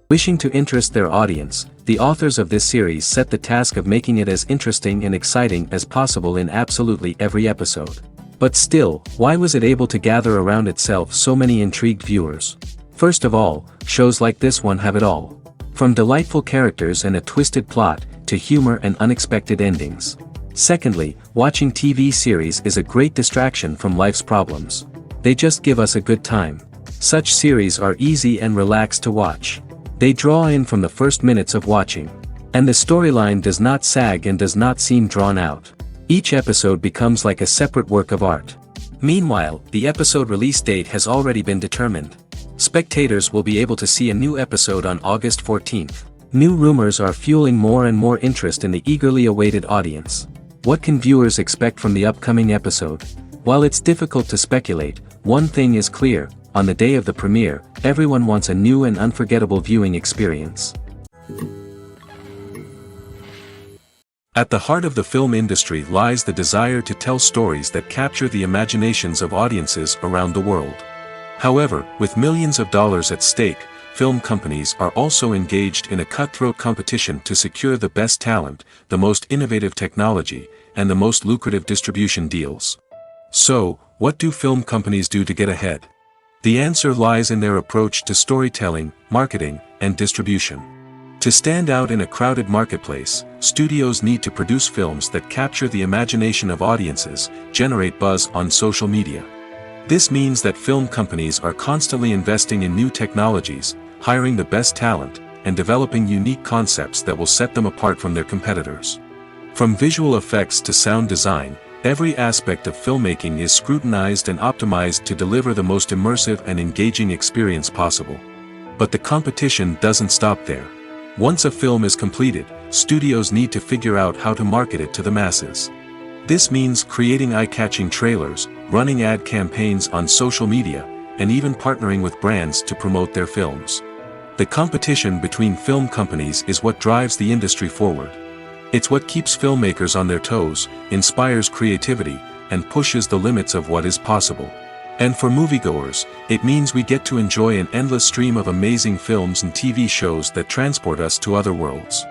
Wishing to interest their audience, the authors of this series set the task of making it as interesting and exciting as possible in absolutely every episode. But still, why was it able to gather around itself so many intrigued viewers? First of all, shows like this one have it all. From delightful characters and a twisted plot, to humor and unexpected endings. Secondly, watching TV series is a great distraction from life's problems. They just give us a good time. Such series are easy and relaxed to watch. They draw in from the first minutes of watching. And the storyline does not sag and does not seem drawn out. Each episode becomes like a separate work of art. Meanwhile, the episode release date has already been determined. Spectators will be able to see a new episode on August 14th. New rumors are fueling more and more interest in the eagerly awaited audience. What can viewers expect from the upcoming episode? While it's difficult to speculate, one thing is clear: on the day of the premiere, everyone wants a new and unforgettable viewing experience. At the heart of the film industry lies the desire to tell stories that capture the imaginations of audiences around the world. However, with millions of dollars at stake, film companies are also engaged in a cutthroat competition to secure the best talent, the most innovative technology, and the most lucrative distribution deals. So, what do film companies do to get ahead? The answer lies in their approach to storytelling, marketing, and distribution. To stand out in a crowded marketplace, studios need to produce films that capture the imagination of audiences, generate buzz on social media. This means that film companies are constantly investing in new technologies, hiring the best talent, and developing unique concepts that will set them apart from their competitors. From visual effects to sound design, every aspect of filmmaking is scrutinized and optimized to deliver the most immersive and engaging experience possible. But the competition doesn't stop there. Once a film is completed, studios need to figure out how to market it to the masses. This means creating eye-catching trailers, running ad campaigns on social media, and even partnering with brands to promote their films. The competition between film companies is what drives the industry forward. It's what keeps filmmakers on their toes, inspires creativity, and pushes the limits of what is possible. And for moviegoers, it means we get to enjoy an endless stream of amazing films and TV shows that transport us to other worlds.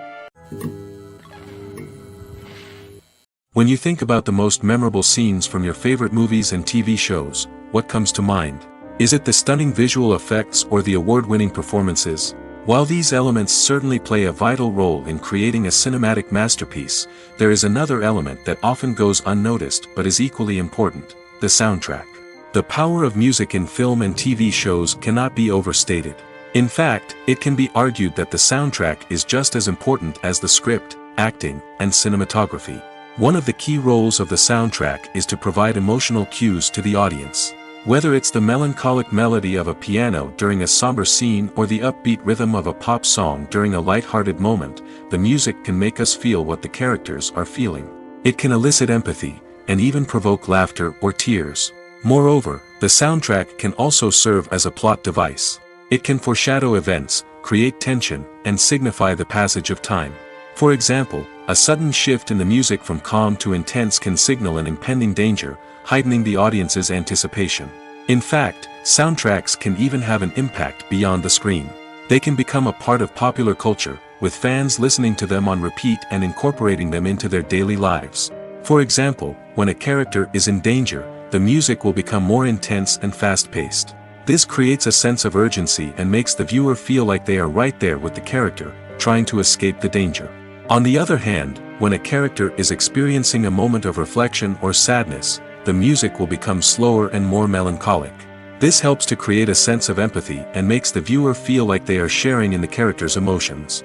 When you think about the most memorable scenes from your favorite movies and TV shows, what comes to mind? Is it the stunning visual effects or the award-winning performances? While these elements certainly play a vital role in creating a cinematic masterpiece, there is another element that often goes unnoticed but is equally important: the soundtrack. The power of music in film and TV shows cannot be overstated. In fact, it can be argued that the soundtrack is just as important as the script, acting, and cinematography. One of the key roles of the soundtrack is to provide emotional cues to the audience. Whether it's the melancholic melody of a piano during a somber scene or the upbeat rhythm of a pop song during a light-hearted moment, the music can make us feel what the characters are feeling. It can elicit empathy, and even provoke laughter or tears. Moreover, the soundtrack can also serve as a plot device. It can foreshadow events, create tension, and signify the passage of time. For example, a sudden shift in the music from calm to intense can signal an impending danger, heightening the audience's anticipation. In fact, soundtracks can even have an impact beyond the screen. They can become a part of popular culture, with fans listening to them on repeat and incorporating them into their daily lives. For example, when a character is in danger, the music will become more intense and fast-paced. This creates a sense of urgency and makes the viewer feel like they are right there with the character, trying to escape the danger. On the other hand, when a character is experiencing a moment of reflection or sadness, the music will become slower and more melancholic. This helps to create a sense of empathy and makes the viewer feel like they are sharing in the character's emotions.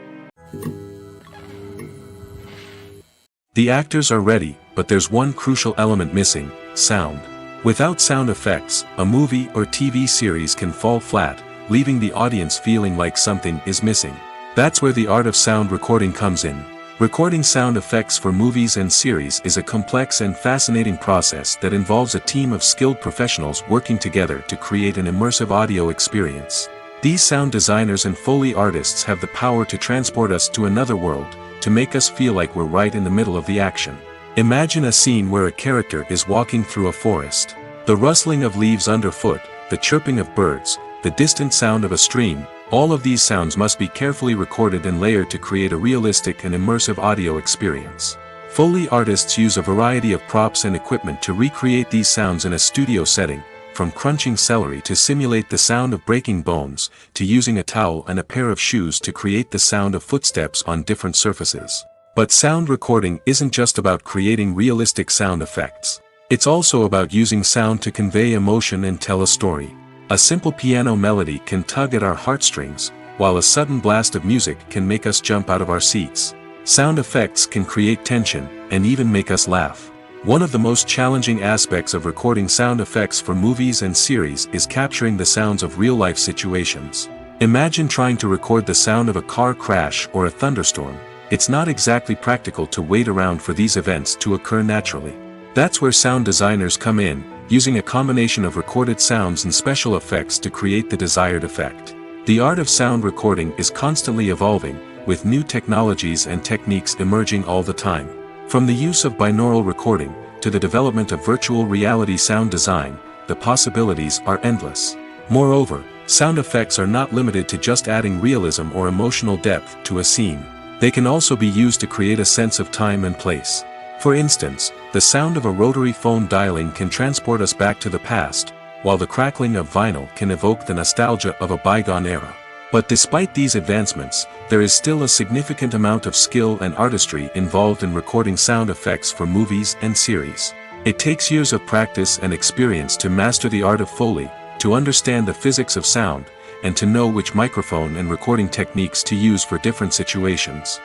The actors are ready, but there's one crucial element missing: sound. Without sound effects, a movie or TV series can fall flat, leaving the audience feeling like something is missing. That's where the art of sound recording comes in. Recording sound effects for movies and series is a complex and fascinating process that involves a team of skilled professionals working together to create an immersive audio experience. These sound designers and Foley artists have the power to transport us to another world, to make us feel like we're right in the middle of the action. Imagine a scene where a character is walking through a forest. The rustling of leaves underfoot, the chirping of birds, the distant sound of a stream, All of these sounds must be carefully recorded and layered to create a realistic and immersive audio experience. Foley artists use a variety of props and equipment to recreate these sounds in a studio setting, from crunching celery to simulate the sound of breaking bones, to using a towel and a pair of shoes to create the sound of footsteps on different surfaces. But sound recording isn't just about creating realistic sound effects. It's also about using sound to convey emotion and tell a story. A simple piano melody can tug at our heartstrings, while a sudden blast of music can make us jump out of our seats. Sound effects can create tension, and even make us laugh. One of the most challenging aspects of recording sound effects for movies and series is capturing the sounds of real-life situations. Imagine trying to record the sound of a car crash or a thunderstorm. It's not exactly practical to wait around for these events to occur naturally. That's where sound designers come in, using a combination of recorded sounds and special effects to create the desired effect. The art of sound recording is constantly evolving, with new technologies and techniques emerging all the time. From the use of binaural recording, to the development of virtual reality sound design, the possibilities are endless. Moreover, sound effects are not limited to just adding realism or emotional depth to a scene. They can also be used to create a sense of time and place. For instance, the sound of a rotary phone dialing can transport us back to the past, while the crackling of vinyl can evoke the nostalgia of a bygone era. But despite these advancements, there is still a significant amount of skill and artistry involved in recording sound effects for movies and series. It takes years of practice and experience to master the art of Foley, to understand the physics of sound, and to know which microphone and recording techniques to use for different situations.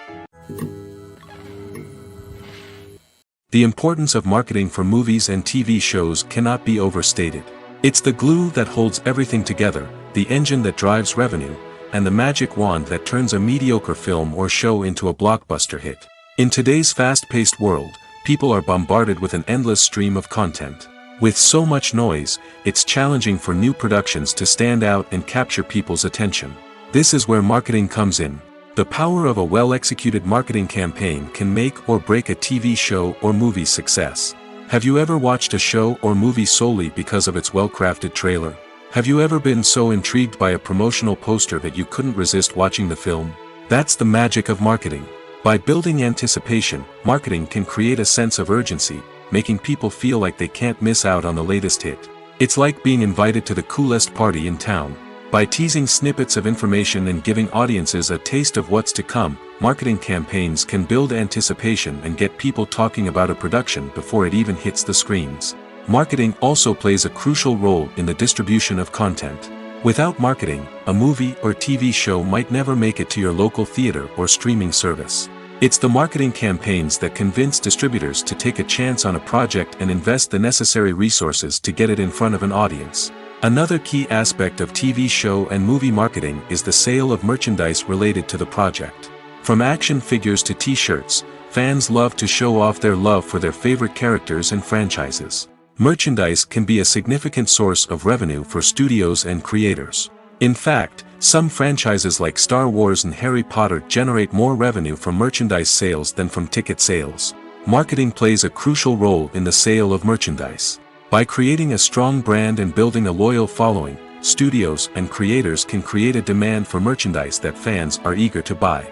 The importance of marketing for movies and TV shows cannot be overstated. It's the glue that holds everything together, the engine that drives revenue, and the magic wand that turns a mediocre film or show into a blockbuster hit. In today's fast-paced world, people are bombarded with an endless stream of content. With so much noise, it's challenging for new productions to stand out and capture people's attention. This is where marketing comes in. The power of a well-executed marketing campaign can make or break a TV show or movie's success. Have you ever watched a show or movie solely because of its well-crafted trailer? Have you ever been so intrigued by a promotional poster that you couldn't resist watching the film? That's the magic of marketing. By building anticipation, marketing can create a sense of urgency, making people feel like they can't miss out on the latest hit. It's like being invited to the coolest party in town. By teasing snippets of information and giving audiences a taste of what's to come, marketing campaigns can build anticipation and get people talking about a production before it even hits the screens. Marketing also plays a crucial role in the distribution of content. Without marketing, a movie or TV show might never make it to your local theater or streaming service. It's the marketing campaigns that convince distributors to take a chance on a project and invest the necessary resources to get it in front of an audience. Another key aspect of TV show and movie marketing is the sale of merchandise related to the project. From action figures to t-shirts, fans love to show off their love for their favorite characters and franchises. Merchandise can be a significant source of revenue for studios and creators. In fact, some franchises like Star Wars and Harry Potter generate more revenue from merchandise sales than from ticket sales. Marketing plays a crucial role in the sale of merchandise. By creating a strong brand and building a loyal following, studios and creators can create a demand for merchandise that fans are eager to buy.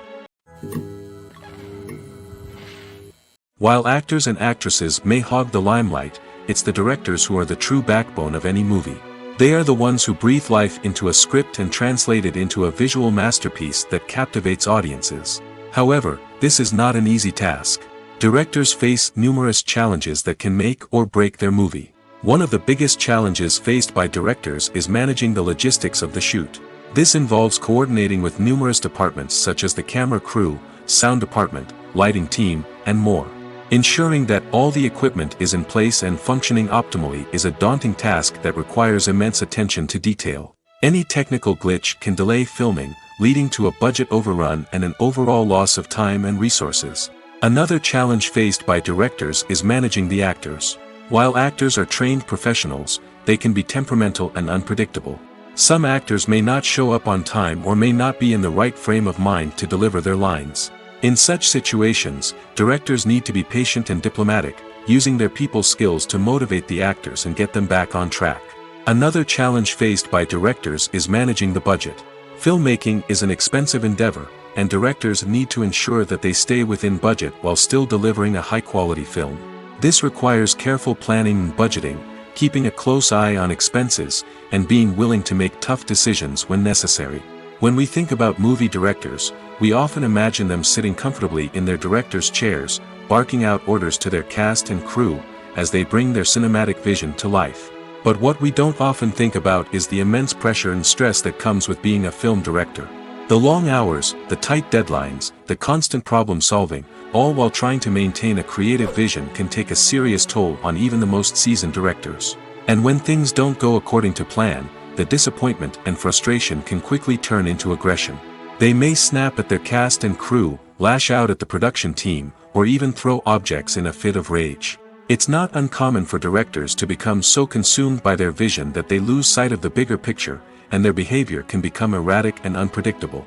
While actors and actresses may hog the limelight, it's the directors who are the true backbone of any movie. They are the ones who breathe life into a script and translate it into a visual masterpiece that captivates audiences. However, this is not an easy task. Directors face numerous challenges that can make or break their movie. One of the biggest challenges faced by directors is managing the logistics of the shoot. This involves coordinating with numerous departments such as the camera crew, sound department, lighting team, and more. Ensuring that all the equipment is in place and functioning optimally is a daunting task that requires immense attention to detail. Any technical glitch can delay filming, leading to a budget overrun and an overall loss of time and resources. Another challenge faced by directors is managing the actors. While actors are trained professionals, they can be temperamental and unpredictable. Some actors may not show up on time or may not be in the right frame of mind to deliver their lines. In such situations, directors need to be patient and diplomatic, using their people skills to motivate the actors and get them back on track. Another challenge faced by directors is managing the budget. Filmmaking is an expensive endeavor, and directors need to ensure that they stay within budget while still delivering a high-quality film. This requires careful planning and budgeting, keeping a close eye on expenses, and being willing to make tough decisions when necessary. When we think about movie directors, we often imagine them sitting comfortably in their director's chairs, barking out orders to their cast and crew, as they bring their cinematic vision to life. But what we don't often think about is the immense pressure and stress that comes with being a film director. The long hours, the tight deadlines, the constant problem solving, all while trying to maintain a creative vision can take a serious toll on even the most seasoned directors. And when things don't go according to plan, the disappointment and frustration can quickly turn into aggression. They may snap at their cast and crew, lash out at the production team, or even throw objects in a fit of rage. It's not uncommon for directors to become so consumed by their vision that they lose sight of the bigger picture, and their behavior can become erratic and unpredictable.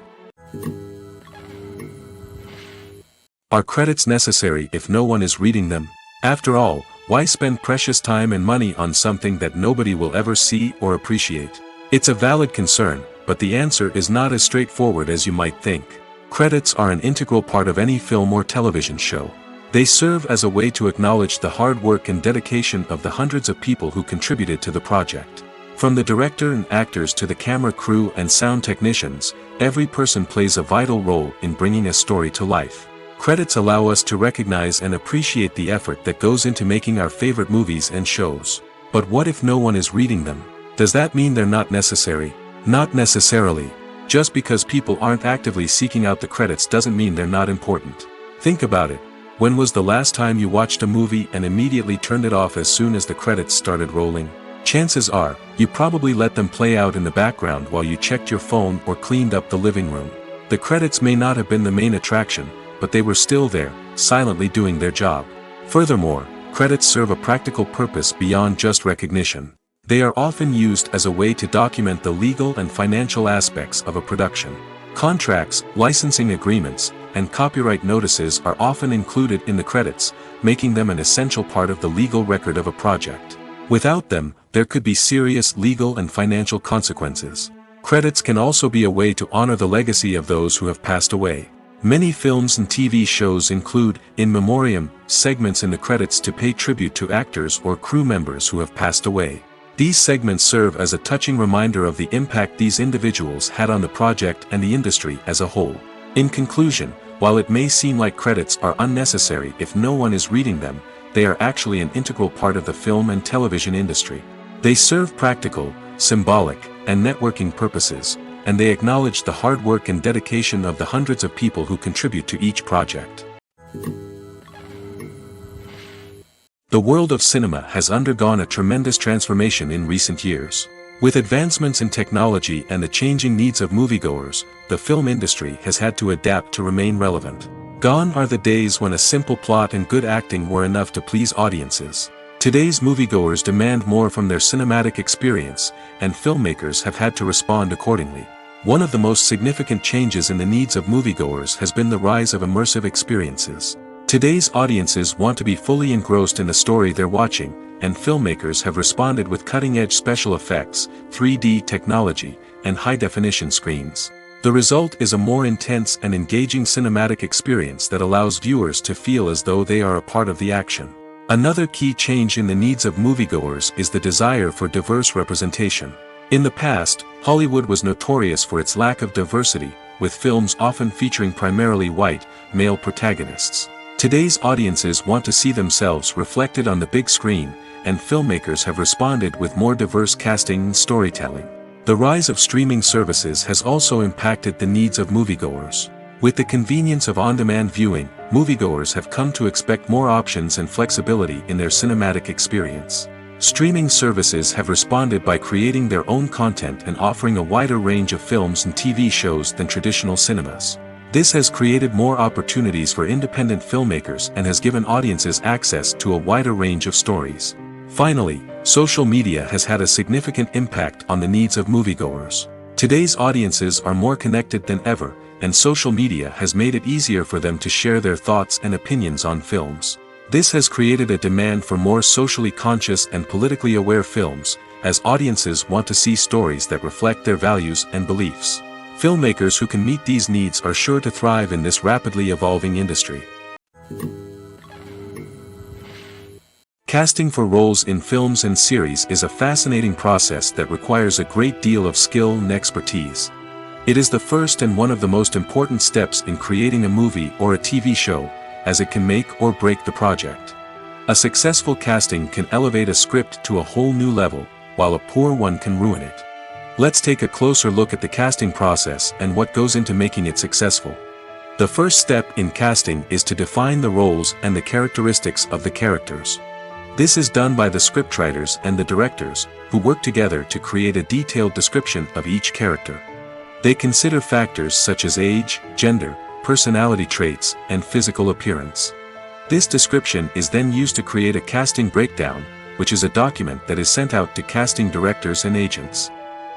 Are credits necessary if no one is reading them? After all, why spend precious time and money on something that nobody will ever see or appreciate? It's a valid concern, but the answer is not as straightforward as you might think. Credits are an integral part of any film or television show. They serve as a way to acknowledge the hard work and dedication of the hundreds of people who contributed to the project. From the director and actors to the camera crew and sound technicians, every person plays a vital role in bringing a story to life. Credits allow us to recognize and appreciate the effort that goes into making our favorite movies and shows. But what if no one is reading them? Does that mean they're not necessary? Not necessarily. Just because people aren't actively seeking out the credits doesn't mean they're not important. Think about it. When was the last time you watched a movie and immediately turned it off as soon as the credits started rolling? Chances are, you probably let them play out in the background while you checked your phone or cleaned up the living room. The credits may not have been the main attraction, but they were still there, silently doing their job. Furthermore, credits serve a practical purpose beyond just recognition. They are often used as a way to document the legal and financial aspects of a production. Contracts, licensing agreements, and copyright notices are often included in the credits, making them an essential part of the legal record of a project. Without them, there could be serious legal and financial consequences. Credits can also be a way to honor the legacy of those who have passed away. Many films and TV shows include, in memoriam, segments in the credits to pay tribute to actors or crew members who have passed away. These segments serve as a touching reminder of the impact these individuals had on the project and the industry as a whole. In conclusion, while it may seem like credits are unnecessary if no one is reading them, they are actually an integral part of the film and television industry. They serve practical, symbolic, and networking purposes, and they acknowledge the hard work and dedication of the hundreds of people who contribute to each project. The world of cinema has undergone a tremendous transformation in recent years. With advancements in technology and the changing needs of moviegoers, the film industry has had to adapt to remain relevant. Gone are the days when a simple plot and good acting were enough to please audiences. Today's moviegoers demand more from their cinematic experience, and filmmakers have had to respond accordingly. One of the most significant changes in the needs of moviegoers has been the rise of immersive experiences. Today's audiences want to be fully engrossed in the story they're watching, and filmmakers have responded with cutting-edge special effects, 3D technology, and high-definition screens. The result is a more intense and engaging cinematic experience that allows viewers to feel as though they are a part of the action. Another key change in the needs of moviegoers is the desire for diverse representation. In the past, Hollywood was notorious for its lack of diversity, with films often featuring primarily white, male protagonists. Today's audiences want to see themselves reflected on the big screen, and filmmakers have responded with more diverse casting and storytelling. The rise of streaming services has also impacted the needs of moviegoers. With the convenience of on-demand viewing, moviegoers have come to expect more options and flexibility in their cinematic experience. Streaming services have responded by creating their own content and offering a wider range of films and TV shows than traditional cinemas. This has created more opportunities for independent filmmakers and has given audiences access to a wider range of stories. Finally, social media has had a significant impact on the needs of moviegoers. Today's audiences are more connected than ever, and social media has made it easier for them to share their thoughts and opinions on films. This has created a demand for more socially conscious and politically aware films, as audiences want to see stories that reflect their values and beliefs. Filmmakers who can meet these needs are sure to thrive in this rapidly evolving industry. Casting for roles in films and series is a fascinating process that requires a great deal of skill and expertise. It is the first and one of the most important steps in creating a movie or a TV show, as it can make or break the project. A successful casting can elevate a script to a whole new level, while a poor one can ruin it. Let's take a closer look at the casting process and what goes into making it successful. The first step in casting is to define the roles and the characteristics of the characters. This is done by the scriptwriters and the directors, who work together to create a detailed description of each character. They consider factors such as age, gender, personality traits, and physical appearance. This description is then used to create a casting breakdown, which is a document that is sent out to casting directors and agents.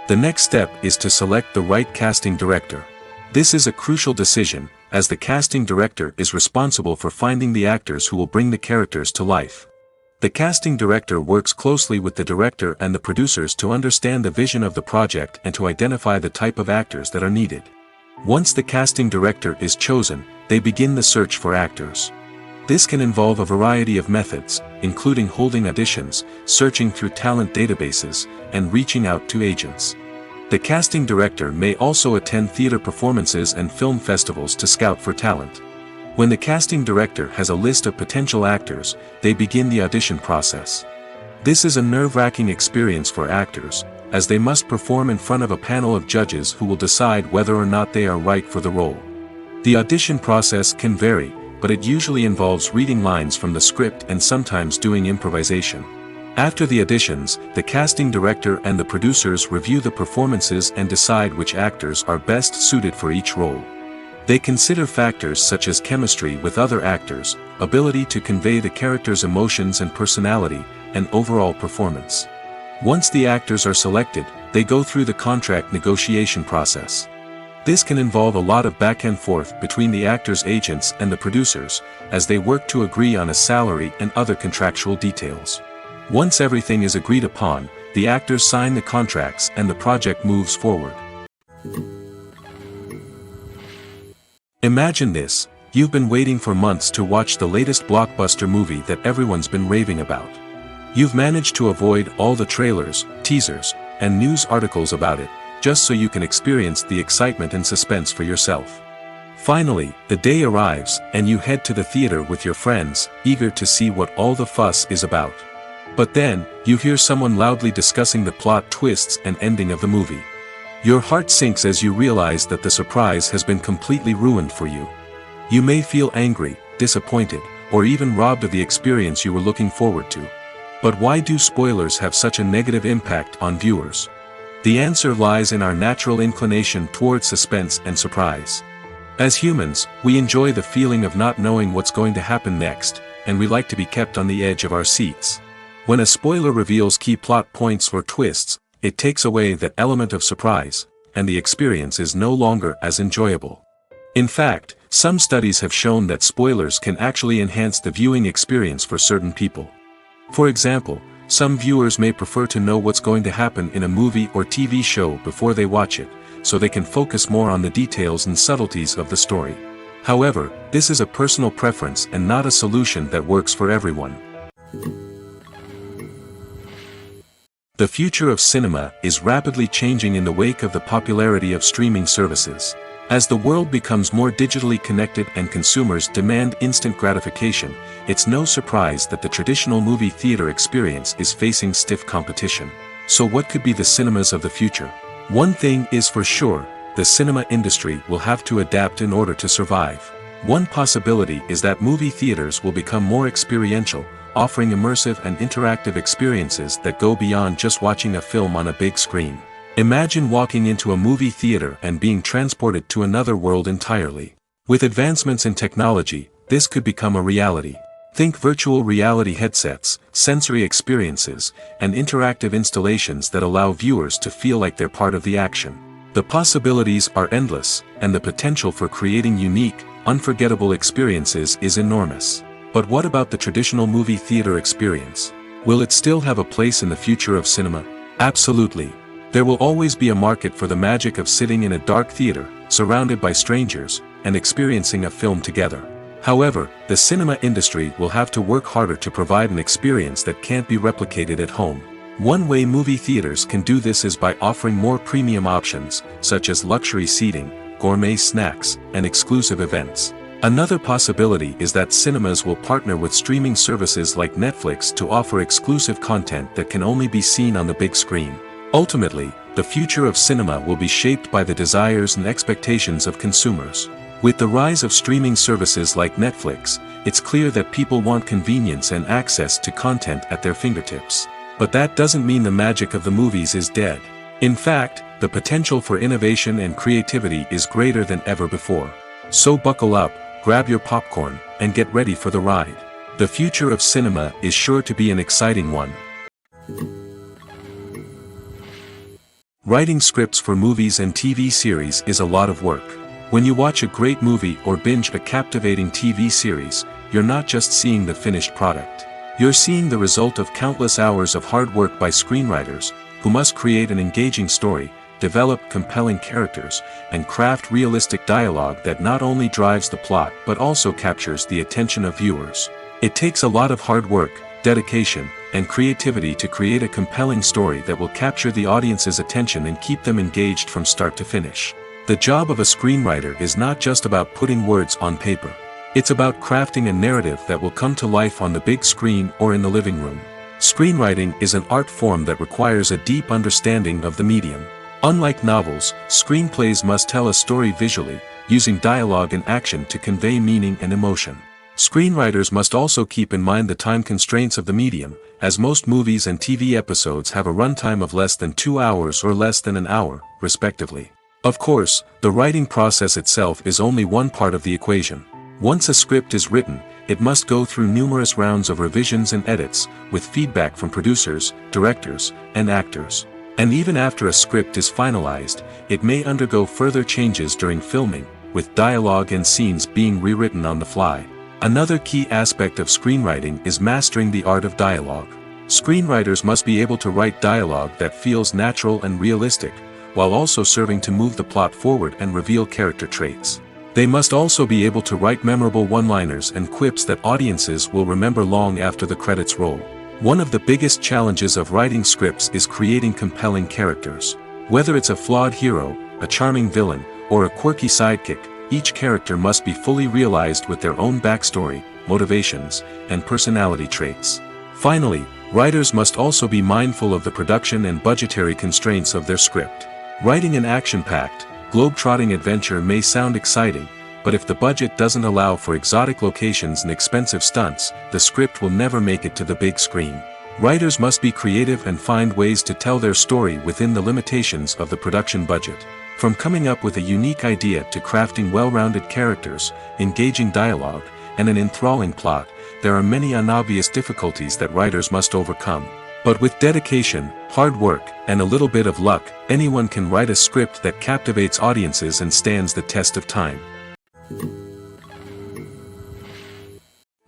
The next step is to select the right casting director. This is a crucial decision, as the casting director is responsible for finding the actors who will bring the characters to life. The casting director works closely with the director and the producers to understand the vision of the project and to identify the type of actors that are needed. Once the casting director is chosen, they begin the search for actors. This can involve a variety of methods, including holding auditions, searching through talent databases, and reaching out to agents. The casting director may also attend theater performances and film festivals to scout for talent. When the casting director has a list of potential actors, they begin the audition process. This is a nerve-wracking experience for actors, as they must perform in front of a panel of judges who will decide whether or not they are right for the role. The audition process can vary, but it usually involves reading lines from the script and sometimes doing improvisation. After the auditions, the casting director and the producers review the performances and decide which actors are best suited for each role. They consider factors such as chemistry with other actors, ability to convey the character's emotions and personality, and overall performance. Once the actors are selected, they go through the contract negotiation process. This can involve a lot of back and forth between the actors' agents and the producers, as they work to agree on a salary and other contractual details. Once everything is agreed upon, the actors sign the contracts and the project moves forward. Imagine this: you've been waiting for months to watch the latest blockbuster movie that everyone's been raving about. You've managed to avoid all the trailers, teasers, and news articles about it, just so you can experience the excitement and suspense for yourself. Finally, the day arrives, and you head to the theater with your friends, eager to see what all the fuss is about. But then, you hear someone loudly discussing the plot twists and ending of the movie. Your heart sinks as you realize that the surprise has been completely ruined for you. You may feel angry, disappointed, or even robbed of the experience you were looking forward to. But why do spoilers have such a negative impact on viewers? The answer lies in our natural inclination toward suspense and surprise. As humans, we enjoy the feeling of not knowing what's going to happen next, and we like to be kept on the edge of our seats. When a spoiler reveals key plot points or twists, it takes away that element of surprise, and the experience is no longer as enjoyable. In fact, some studies have shown that spoilers can actually enhance the viewing experience for certain people. For example, some viewers may prefer to know what's going to happen in a movie or TV show before they watch it, so they can focus more on the details and subtleties of the story. However, this is a personal preference and not a solution that works for everyone. The future of cinema is rapidly changing in the wake of the popularity of streaming services. As the world becomes more digitally connected and consumers demand instant gratification, it's no surprise that the traditional movie theater experience is facing stiff competition. So what could be the cinemas of the future? One thing is for sure: the cinema industry will have to adapt in order to survive. One possibility is that movie theaters will become more experiential, offering immersive and interactive experiences that go beyond just watching a film on a big screen. Imagine walking into a movie theater and being transported to another world entirely. With advancements in technology, this could become a reality. Think virtual reality headsets, sensory experiences, and interactive installations that allow viewers to feel like they're part of the action. The possibilities are endless, and the potential for creating unique, unforgettable experiences is enormous. But what about the traditional movie theater experience? Will it still have a place in the future of cinema? Absolutely. There will always be a market for the magic of sitting in a dark theater, surrounded by strangers, and experiencing a film together. However, the cinema industry will have to work harder to provide an experience that can't be replicated at home. One way movie theaters can do this is by offering more premium options, such as luxury seating, gourmet snacks, and exclusive events. Another possibility is that cinemas will partner with streaming services like Netflix to offer exclusive content that can only be seen on the big screen. Ultimately, the future of cinema will be shaped by the desires and expectations of consumers. With the rise of streaming services like Netflix, it's clear that people want convenience and access to content at their fingertips. But that doesn't mean the magic of the movies is dead. In fact, the potential for innovation and creativity is greater than ever before. So buckle up, grab your popcorn, and get ready for the ride. The future of cinema is sure to be an exciting one. Writing scripts for movies and TV series is a lot of work. When you watch a great movie or binge a captivating TV series, you're not just seeing the finished product. You're seeing the result of countless hours of hard work by screenwriters, who must create an engaging story, develop compelling characters, and craft realistic dialogue that not only drives the plot but also captures the attention of viewers. It takes a lot of hard work, dedication, and creativity to create a compelling story that will capture the audience's attention and keep them engaged from start to finish. The job of a screenwriter is not just about putting words on paper. It's about crafting a narrative that will come to life on the big screen or in the living room. Screenwriting is an art form that requires a deep understanding of the medium. Unlike novels, screenplays must tell a story visually, using dialogue and action to convey meaning and emotion. Screenwriters must also keep in mind the time constraints of the medium, as most movies and TV episodes have a runtime of less than 2 hours or less than an hour, respectively. Of course, the writing process itself is only one part of the equation. Once a script is written, it must go through numerous rounds of revisions and edits, with feedback from producers, directors, and actors. And even after a script is finalized, it may undergo further changes during filming, with dialogue and scenes being rewritten on the fly. Another key aspect of screenwriting is mastering the art of dialogue. Screenwriters must be able to write dialogue that feels natural and realistic, while also serving to move the plot forward and reveal character traits. They must also be able to write memorable one-liners and quips that audiences will remember long after the credits roll. One of the biggest challenges of writing scripts is creating compelling characters. Whether it's a flawed hero, a charming villain, or a quirky sidekick, each character must be fully realized with their own backstory, motivations, and personality traits. Finally, writers must also be mindful of the production and budgetary constraints of their script. Writing an action-packed, globe-trotting adventure may sound exciting, but if the budget doesn't allow for exotic locations and expensive stunts, the script will never make it to the big screen. Writers must be creative and find ways to tell their story within the limitations of the production budget. From coming up with a unique idea to crafting well-rounded characters, engaging dialogue, and an enthralling plot, there are many unobvious difficulties that writers must overcome. But with dedication, hard work, and a little bit of luck, anyone can write a script that captivates audiences and stands the test of time.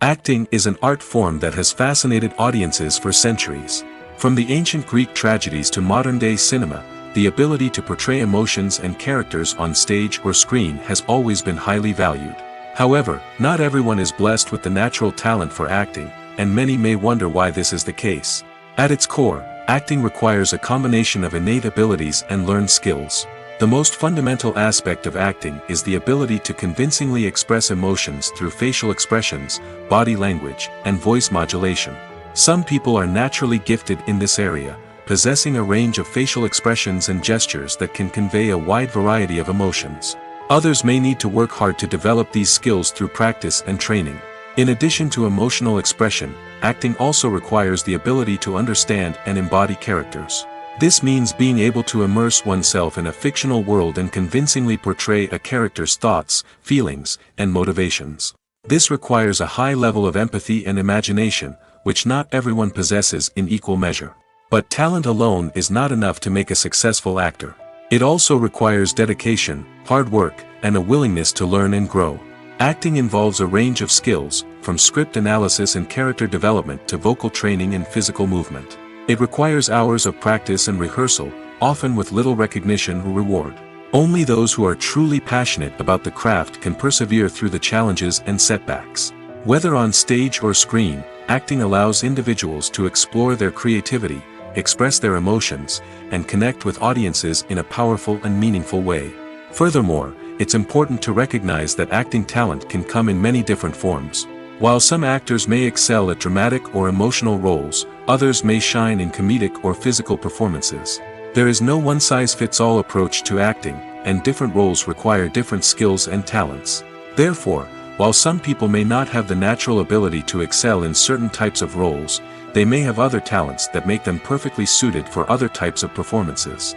Acting is an art form that has fascinated audiences for centuries. From the ancient Greek tragedies to modern-day cinema, the ability to portray emotions and characters on stage or screen has always been highly valued. However, not everyone is blessed with the natural talent for acting, and many may wonder why this is the case. At its core, acting requires a combination of innate abilities and learned skills. The most fundamental aspect of acting is the ability to convincingly express emotions through facial expressions, body language, and voice modulation. Some people are naturally gifted in this area, possessing a range of facial expressions and gestures that can convey a wide variety of emotions. Others may need to work hard to develop these skills through practice and training. In addition to emotional expression, acting also requires the ability to understand and embody characters. This means being able to immerse oneself in a fictional world and convincingly portray a character's thoughts, feelings, and motivations. This requires a high level of empathy and imagination, which not everyone possesses in equal measure. But talent alone is not enough to make a successful actor. It also requires dedication, hard work, and a willingness to learn and grow. Acting involves a range of skills, from script analysis and character development to vocal training and physical movement. It requires hours of practice and rehearsal, often with little recognition or reward. Only those who are truly passionate about the craft can persevere through the challenges and setbacks. Whether on stage or screen, acting allows individuals to explore their creativity, express their emotions, and connect with audiences in a powerful and meaningful way. Furthermore, it's important to recognize that acting talent can come in many different forms. While some actors may excel at dramatic or emotional roles, others may shine in comedic or physical performances. There is no one-size-fits-all approach to acting, and different roles require different skills and talents. Therefore, while some people may not have the natural ability to excel in certain types of roles, they may have other talents that make them perfectly suited for other types of performances.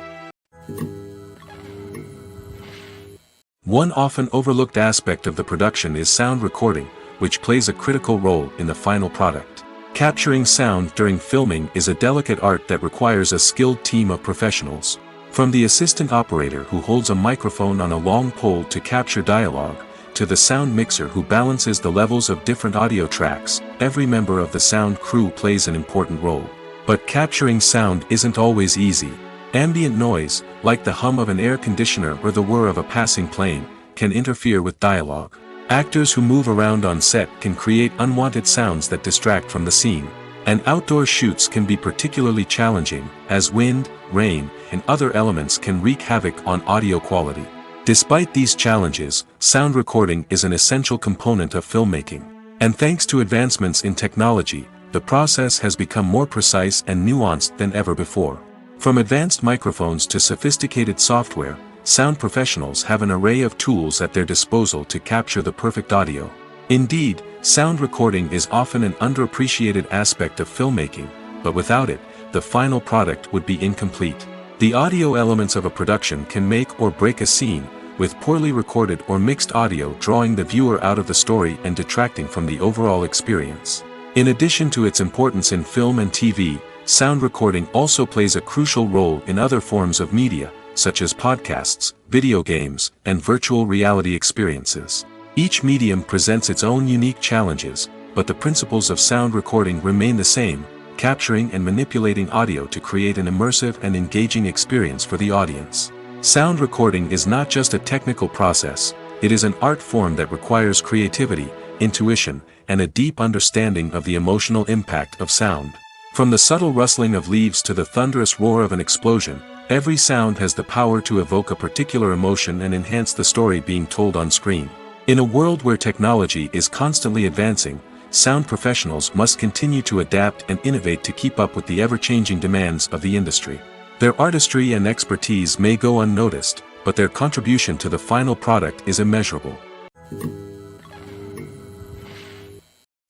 One often overlooked aspect of the production is sound recording, which plays a critical role in the final product. Capturing sound during filming is a delicate art that requires a skilled team of professionals. From the assistant operator who holds a microphone on a long pole to capture dialogue, to the sound mixer who balances the levels of different audio tracks, every member of the sound crew plays an important role. But capturing sound isn't always easy. Ambient noise, like the hum of an air conditioner or the whir of a passing plane, can interfere with dialogue. Actors who move around on set can create unwanted sounds that distract from the scene. And outdoor shoots can be particularly challenging, as wind, rain, and other elements can wreak havoc on audio quality. Despite these challenges, sound recording is an essential component of filmmaking. And thanks to advancements in technology, the process has become more precise and nuanced than ever before. From advanced microphones to sophisticated software, sound professionals have an array of tools at their disposal to capture the perfect audio. Indeed, sound recording is often an underappreciated aspect of filmmaking, but without it, the final product would be incomplete. The audio elements of a production can make or break a scene, with poorly recorded or mixed audio drawing the viewer out of the story and detracting from the overall experience. In addition to its importance in film and TV, sound recording also plays a crucial role in other forms of media, such as podcasts, video games, and virtual reality experiences. Each medium presents its own unique challenges, but the principles of sound recording remain the same, capturing and manipulating audio to create an immersive and engaging experience for the audience. Sound recording is not just a technical process, it is an art form that requires creativity, intuition, and a deep understanding of the emotional impact of sound. From the subtle rustling of leaves to the thunderous roar of an explosion, every sound has the power to evoke a particular emotion and enhance the story being told on screen. In a world where technology is constantly advancing, sound professionals must continue to adapt and innovate to keep up with the ever-changing demands of the industry. Their artistry and expertise may go unnoticed, but their contribution to the final product is immeasurable.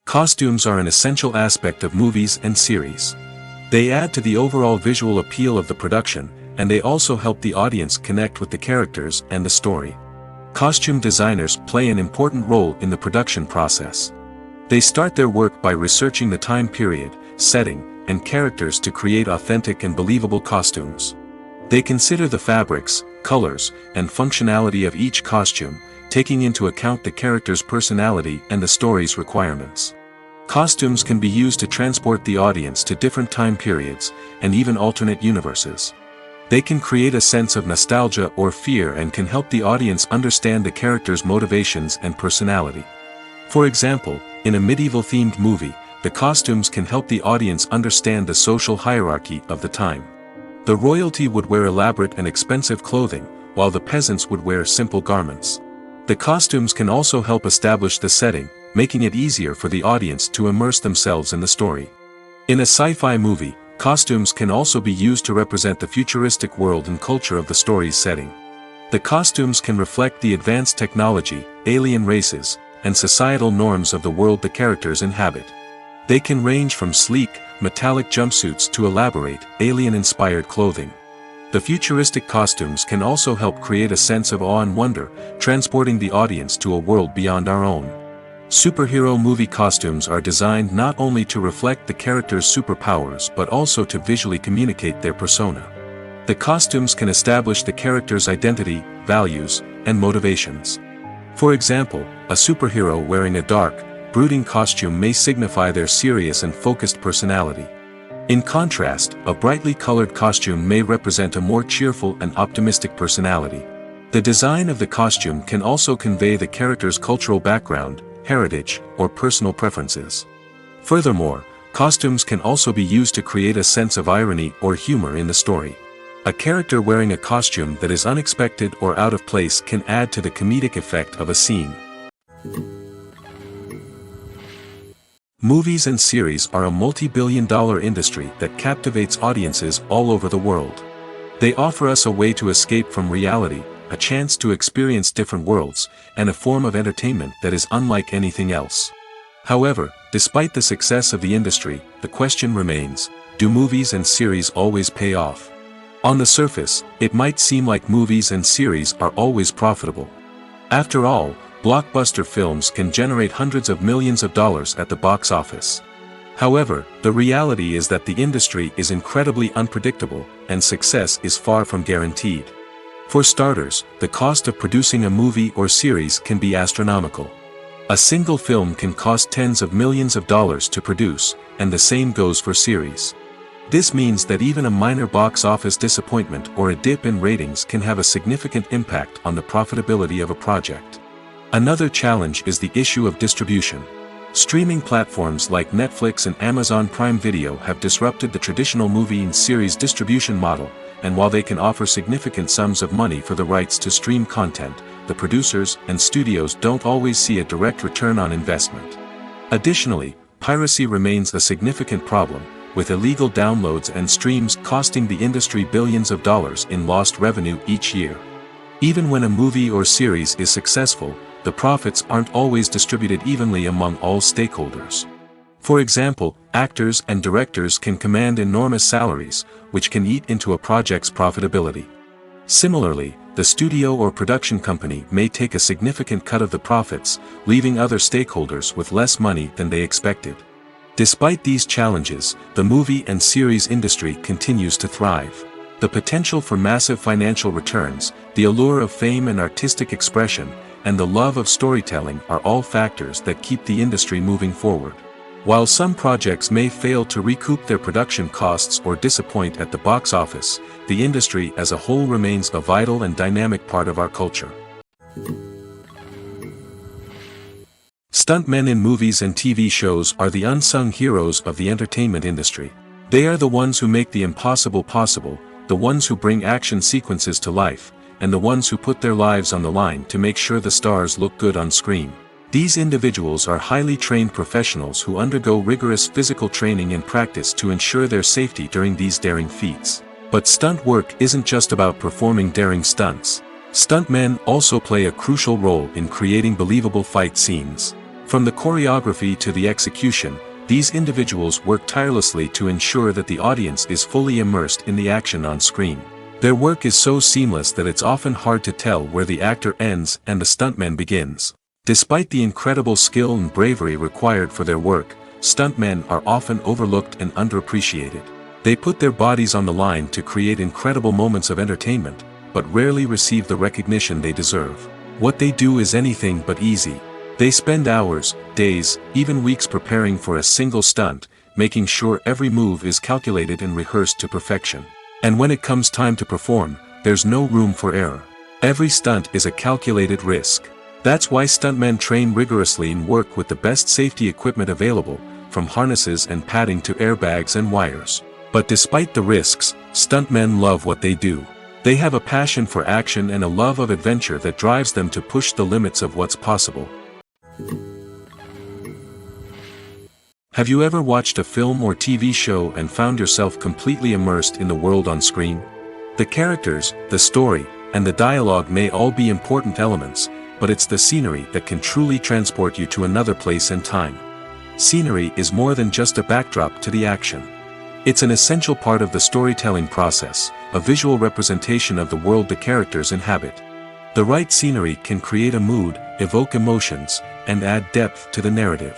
Costumes are an essential aspect of movies and series. They add to the overall visual appeal of the production, and they also help the audience connect with the characters and the story. Costume designers play an important role in the production process. They start their work by researching the time period, setting, and characters to create authentic and believable costumes. They consider the fabrics, colors, and functionality of each costume, taking into account the character's personality and the story's requirements. Costumes can be used to transport the audience to different time periods, and even alternate universes. They can create a sense of nostalgia or fear and can help the audience understand the character's motivations and personality. For example, in a medieval-themed movie, the costumes can help the audience understand the social hierarchy of the time. The royalty would wear elaborate and expensive clothing, while the peasants would wear simple garments. The costumes can also help establish the setting, making it easier for the audience to immerse themselves in the story. In a sci-fi movie, costumes can also be used to represent the futuristic world and culture of the story's setting. The costumes can reflect the advanced technology, alien races, and societal norms of the world the characters inhabit. They can range from sleek, metallic jumpsuits to elaborate, alien-inspired clothing. The futuristic costumes can also help create a sense of awe and wonder, transporting the audience to a world beyond our own. Superhero movie costumes are designed not only to reflect the character's superpowers but also to visually communicate their persona. The costumes can establish the character's identity, values, and motivations. For example, a superhero wearing a dark, brooding costume may signify their serious and focused personality. In contrast, a brightly colored costume may represent a more cheerful and optimistic personality. The design of the costume can also convey the character's cultural background, heritage, or personal preferences. Furthermore, costumes can also be used to create a sense of irony or humor in the story. A character wearing a costume that is unexpected or out of place can add to the comedic effect of a scene. Movies and series are a multi-billion-dollar industry that captivates audiences all over the world. They offer us a way to escape from reality, a chance to experience different worlds, and a form of entertainment that is unlike anything else. However, despite the success of the industry, the question remains, do movies and series always pay off? On the surface, it might seem like movies and series are always profitable. After all, blockbuster films can generate hundreds of millions of dollars at the box office. However, the reality is that the industry is incredibly unpredictable, and success is far from guaranteed. For starters, the cost of producing a movie or series can be astronomical. A single film can cost tens of millions of dollars to produce, and the same goes for series. This means that even a minor box office disappointment or a dip in ratings can have a significant impact on the profitability of a project. Another challenge is the issue of distribution. Streaming platforms like Netflix and Amazon Prime Video have disrupted the traditional movie and series distribution model, and while they can offer significant sums of money for the rights to stream content, the producers and studios don't always see a direct return on investment. Additionally, piracy remains a significant problem, with illegal downloads and streams costing the industry billions of dollars in lost revenue each year. Even when a movie or series is successful, the profits aren't always distributed evenly among all stakeholders. For example, actors and directors can command enormous salaries, which can eat into a project's profitability. Similarly, the studio or production company may take a significant cut of the profits, leaving other stakeholders with less money than they expected. Despite these challenges, the movie and series industry continues to thrive. The potential for massive financial returns, the allure of fame and artistic expression, and the love of storytelling are all factors that keep the industry moving forward. While some projects may fail to recoup their production costs or disappoint at the box office, the industry as a whole remains a vital and dynamic part of our culture. Stuntmen in movies and TV shows are the unsung heroes of the entertainment industry. They are the ones who make the impossible possible, the ones who bring action sequences to life, and the ones who put their lives on the line to make sure the stars look good on screen. These individuals are highly trained professionals who undergo rigorous physical training and practice to ensure their safety during these daring feats. But stunt work isn't just about performing daring stunts. Stuntmen also play a crucial role in creating believable fight scenes. From the choreography to the execution, these individuals work tirelessly to ensure that the audience is fully immersed in the action on screen. Their work is so seamless that it's often hard to tell where the actor ends and the stuntman begins. Despite the incredible skill and bravery required for their work, stuntmen are often overlooked and underappreciated. They put their bodies on the line to create incredible moments of entertainment, but rarely receive the recognition they deserve. What they do is anything but easy. They spend hours, days, even weeks preparing for a single stunt, making sure every move is calculated and rehearsed to perfection. And when it comes time to perform, there's no room for error. Every stunt is a calculated risk. That's why stuntmen train rigorously and work with the best safety equipment available, from harnesses and padding to airbags and wires. But despite the risks, stuntmen love what they do. They have a passion for action and a love of adventure that drives them to push the limits of what's possible. Have you ever watched a film or TV show and found yourself completely immersed in the world on screen? The characters, the story, and the dialogue may all be important elements, but it's the scenery that can truly transport you to another place and time. Scenery is more than just a backdrop to the action. It's an essential part of the storytelling process, a visual representation of the world the characters inhabit. The right scenery can create a mood, evoke emotions, and add depth to the narrative.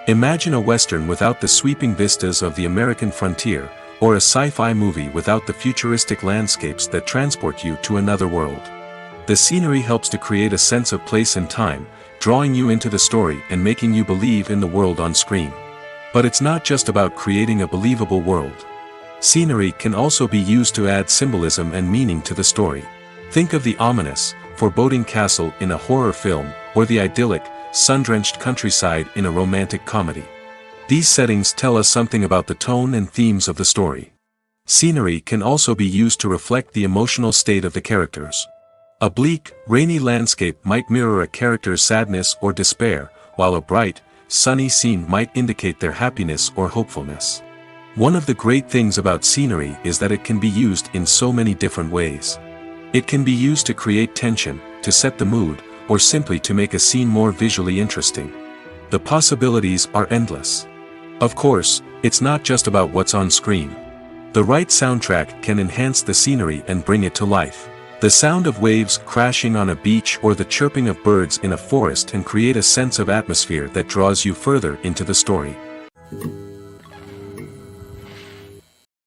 Imagine a Western without the sweeping vistas of the American frontier, or a sci-fi movie without the futuristic landscapes that transport you to another world. The scenery helps to create a sense of place and time, drawing you into the story and making you believe in the world on screen. But it's not just about creating a believable world. Scenery can also be used to add symbolism and meaning to the story. Think of the ominous, foreboding castle in a horror film, or the idyllic, sun-drenched countryside in a romantic comedy. These settings tell us something about the tone and themes of the story. Scenery can also be used to reflect the emotional state of the characters. A bleak, rainy landscape might mirror a character's sadness or despair, while a bright, sunny scene might indicate their happiness or hopefulness. One of the great things about scenery is that it can be used in so many different ways. It can be used to create tension, to set the mood, or simply to make a scene more visually interesting. The possibilities are endless. Of course, it's not just about what's on screen. The right soundtrack can enhance the scenery and bring it to life. The sound of waves crashing on a beach or the chirping of birds in a forest can create a sense of atmosphere that draws you further into the story.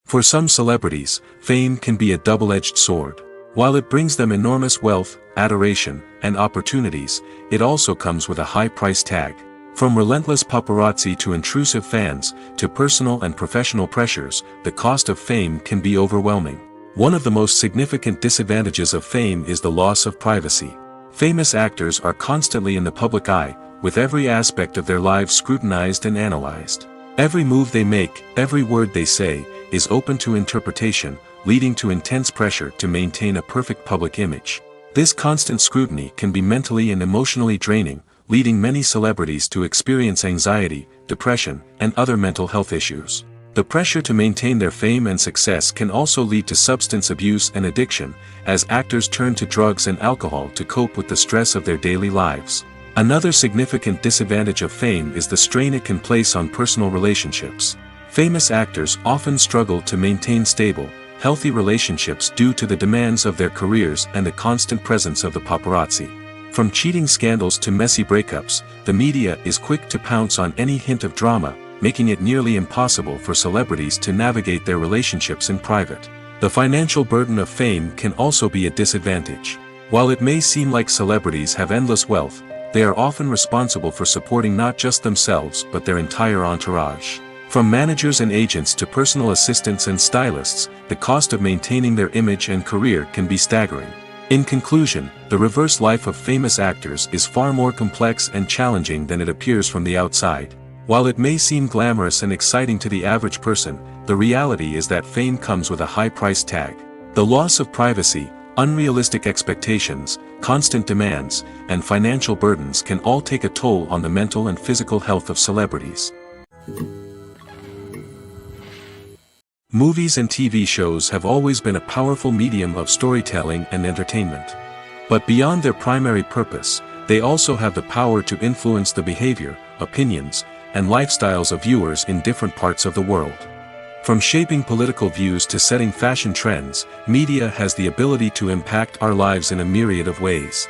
For some celebrities, fame can be a double-edged sword. While it brings them enormous wealth, adoration, and opportunities, it also comes with a high price tag. From relentless paparazzi to intrusive fans, to personal and professional pressures, the cost of fame can be overwhelming. One of the most significant disadvantages of fame is the loss of privacy. Famous actors are constantly in the public eye, with every aspect of their lives scrutinized and analyzed. Every move they make, every word they say, is open to interpretation, leading to intense pressure to maintain a perfect public image. This constant scrutiny can be mentally and emotionally draining, leading many celebrities to experience anxiety, depression, and other mental health issues. The pressure to maintain their fame and success can also lead to substance abuse and addiction, as actors turn to drugs and alcohol to cope with the stress of their daily lives. Another significant disadvantage of fame is the strain it can place on personal relationships. Famous actors often struggle to maintain stable, healthy relationships due to the demands of their careers and the constant presence of the paparazzi. From cheating scandals to messy breakups, the media is quick to pounce on any hint of drama, making it nearly impossible for celebrities to navigate their relationships in private. The financial burden of fame can also be a disadvantage. While it may seem like celebrities have endless wealth, they are often responsible for supporting not just themselves but their entire entourage. From managers and agents to personal assistants and stylists, the cost of maintaining their image and career can be staggering. In conclusion, the reverse life of famous actors is far more complex and challenging than it appears from the outside. While it may seem glamorous and exciting to the average person, the reality is that fame comes with a high price tag. The loss of privacy, unrealistic expectations, constant demands, and financial burdens can all take a toll on the mental and physical health of celebrities. Movies and TV shows have always been a powerful medium of storytelling and entertainment. But beyond their primary purpose, they also have the power to influence the behavior, opinions, and lifestyles of viewers in different parts of the world. From shaping political views to setting fashion trends, media has the ability to impact our lives in a myriad of ways.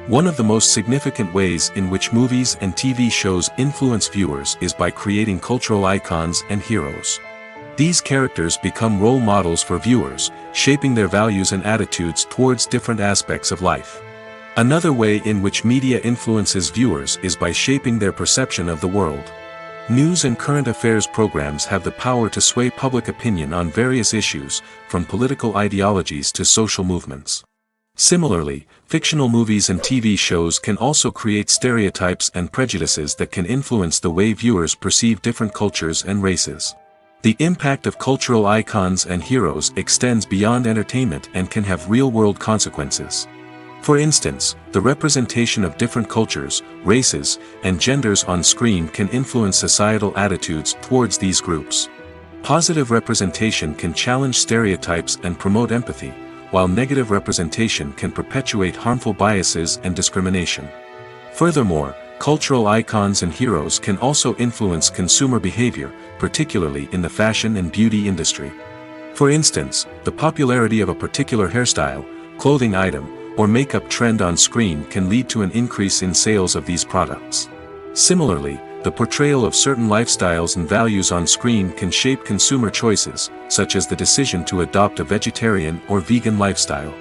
One of the most significant ways in which movies and TV shows influence viewers is by creating cultural icons and heroes. These characters become role models for viewers, shaping their values and attitudes towards different aspects of life. Another way in which media influences viewers is by shaping their perception of the world. News and current affairs programs have the power to sway public opinion on various issues, from political ideologies to social movements. Similarly, fictional movies and TV shows can also create stereotypes and prejudices that can influence the way viewers perceive different cultures and races. The impact of cultural icons and heroes extends beyond entertainment and can have real-world consequences. For instance, the representation of different cultures, races, and genders on screen can influence societal attitudes towards these groups. Positive representation can challenge stereotypes and promote empathy, while negative representation can perpetuate harmful biases and discrimination. Furthermore, cultural icons and heroes can also influence consumer behavior, particularly in the fashion and beauty industry. For instance, the popularity of a particular hairstyle, clothing item, or makeup trend on screen can lead to an increase in sales of these products. Similarly, the portrayal of certain lifestyles and values on screen can shape consumer choices, such as the decision to adopt a vegetarian or vegan lifestyle.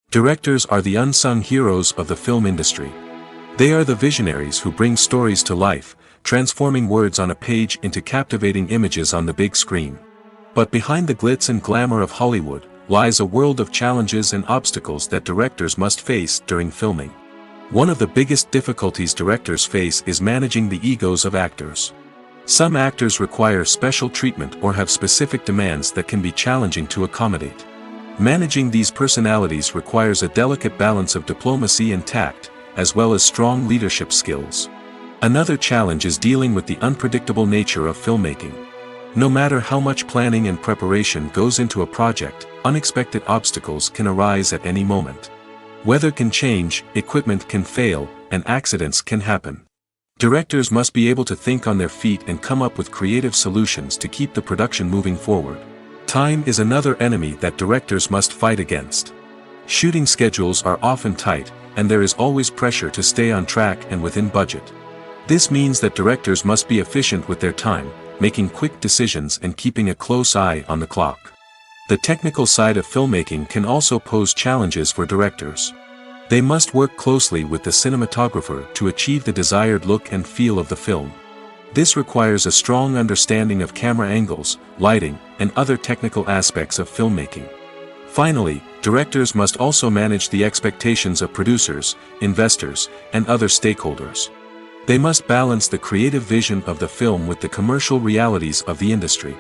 Directors are the unsung heroes of the film industry. They are the visionaries who bring stories to life, transforming words on a page into captivating images on the big screen. But behind the glitz and glamour of Hollywood, lies a world of challenges and obstacles that directors must face during filming. One of the biggest difficulties directors face is managing the egos of actors. Some actors require special treatment or have specific demands that can be challenging to accommodate. Managing these personalities requires a delicate balance of diplomacy and tact, as well as strong leadership skills. Another challenge is dealing with the unpredictable nature of filmmaking. No matter how much planning and preparation goes into a project, unexpected obstacles can arise at any moment. Weather can change, equipment can fail, and accidents can happen. Directors must be able to think on their feet and come up with creative solutions to keep the production moving forward. Time is another enemy that directors must fight against. Shooting schedules are often tight, and there is always pressure to stay on track and within budget. This means that directors must be efficient with their time, making quick decisions and keeping a close eye on the clock. The technical side of filmmaking can also pose challenges for directors. They must work closely with the cinematographer to achieve the desired look and feel of the film. This requires a strong understanding of camera angles, lighting, and other technical aspects of filmmaking. Finally, directors must also manage the expectations of producers, investors, and other stakeholders. They must balance the creative vision of the film with the commercial realities of the industry.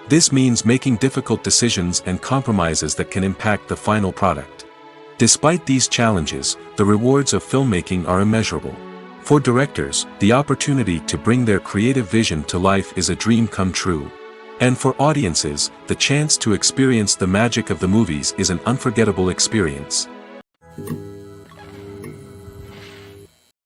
This means making difficult decisions and compromises that can impact the final product. Despite these challenges, the rewards of filmmaking are immeasurable. For directors, the opportunity to bring their creative vision to life is a dream come true. And for audiences, the chance to experience the magic of the movies is an unforgettable experience.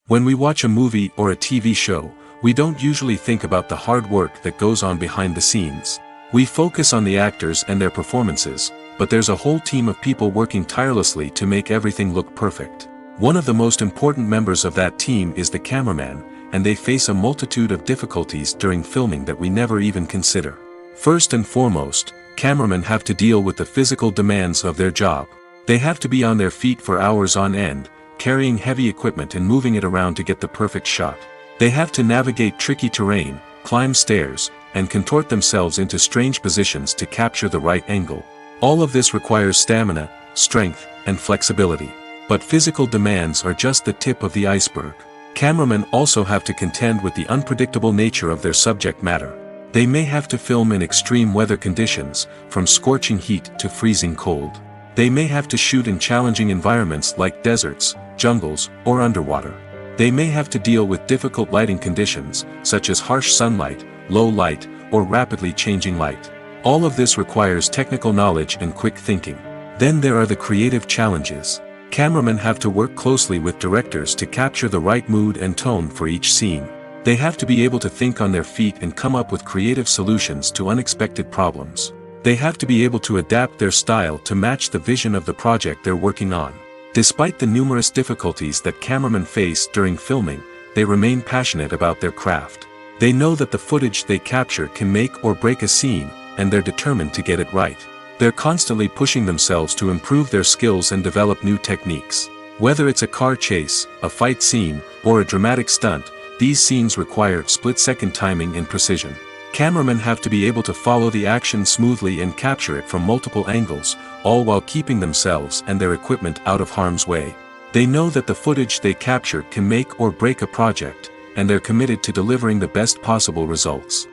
When we watch a movie or a TV show, we don't usually think about the hard work that goes on behind the scenes. We focus on the actors and their performances, but there's a whole team of people working tirelessly to make everything look perfect. One of the most important members of that team is the cameraman, and they face a multitude of difficulties during filming that we never even consider. First and foremost, cameramen have to deal with the physical demands of their job. They have to be on their feet for hours on end, carrying heavy equipment and moving it around to get the perfect shot. They have to navigate tricky terrain, climb stairs, and contort themselves into strange positions to capture the right angle. All of this requires stamina, strength, and flexibility. But physical demands are just the tip of the iceberg. Cameramen also have to contend with the unpredictable nature of their subject matter. They may have to film in extreme weather conditions, from scorching heat to freezing cold. They may have to shoot in challenging environments like deserts, jungles, or underwater. They may have to deal with difficult lighting conditions, such as harsh sunlight, low light, or rapidly changing light. All of this requires technical knowledge and quick thinking. Then there are the creative challenges. Cameramen have to work closely with directors to capture the right mood and tone for each scene. They have to be able to think on their feet and come up with creative solutions to unexpected problems. They have to be able to adapt their style to match the vision of the project they're working on. Despite the numerous difficulties that cameramen face during filming, they remain passionate about their craft. They know that the footage they capture can make or break a scene, and they're determined to get it right. They're constantly pushing themselves to improve their skills and develop new techniques. Whether it's a car chase, a fight scene, or a dramatic stunt, these scenes require split-second timing and precision. Cameramen have to be able to follow the action smoothly and capture it from multiple angles, all while keeping themselves and their equipment out of harm's way. They know that the footage they capture can make or break a project, and they're committed to delivering the best possible results.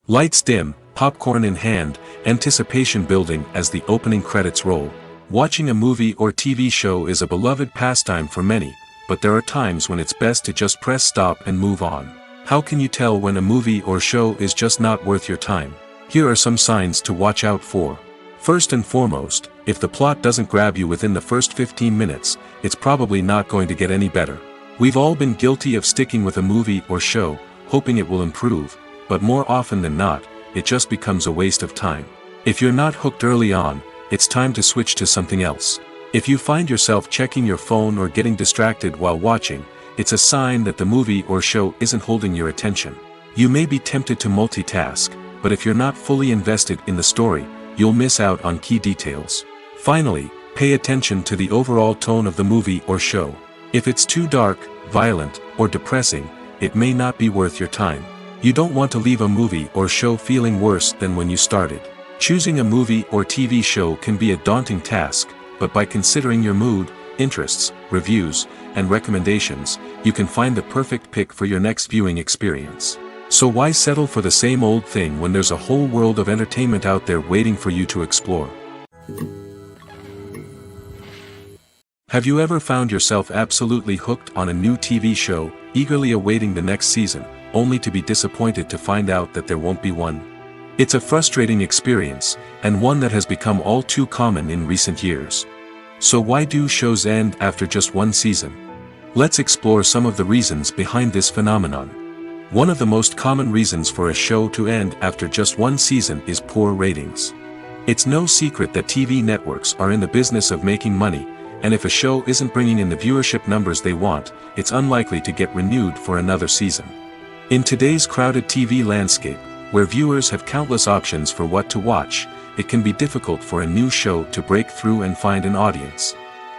Lights dim, popcorn in hand, anticipation building as the opening credits roll. Watching a movie or TV show is a beloved pastime for many, but there are times when it's best to just press stop and move on. How can you tell when a movie or show is just not worth your time? Here are some signs to watch out for. First and foremost, if the plot doesn't grab you within the first 15 minutes, it's probably not going to get any better. We've all been guilty of sticking with a movie or show, hoping it will improve, but more often than not, it just becomes a waste of time. If you're not hooked early on, it's time to switch to something else. If you find yourself checking your phone or getting distracted while watching, it's a sign that the movie or show isn't holding your attention. You may be tempted to multitask, but if you're not fully invested in the story, you'll miss out on key details. Finally, Pay attention to the overall tone of the movie or show. If it's too dark, violent, or depressing, it may not be worth your time. You don't want to leave a movie or show feeling worse than when you started. Choosing a movie or TV show can be a daunting task, but by considering your mood, interests, reviews, and recommendations, you can find the perfect pick for your next viewing experience. So why settle for the same old thing when there's a whole world of entertainment out there waiting for you to explore? Have you ever found yourself absolutely hooked on a new TV show, eagerly awaiting the next season, only to be disappointed to find out that there won't be one? It's a frustrating experience, and one that has become all too common in recent years. So why do shows end after just one season? Let's explore some of the reasons behind this phenomenon. One of the most common reasons for a show to end after just one season is poor ratings. It's no secret that TV networks are in the business of making money, and if a show isn't bringing in the viewership numbers they want, it's unlikely to get renewed for another season. In today's crowded TV landscape, where viewers have countless options for what to watch, it can be difficult for a new show to break through and find an audience.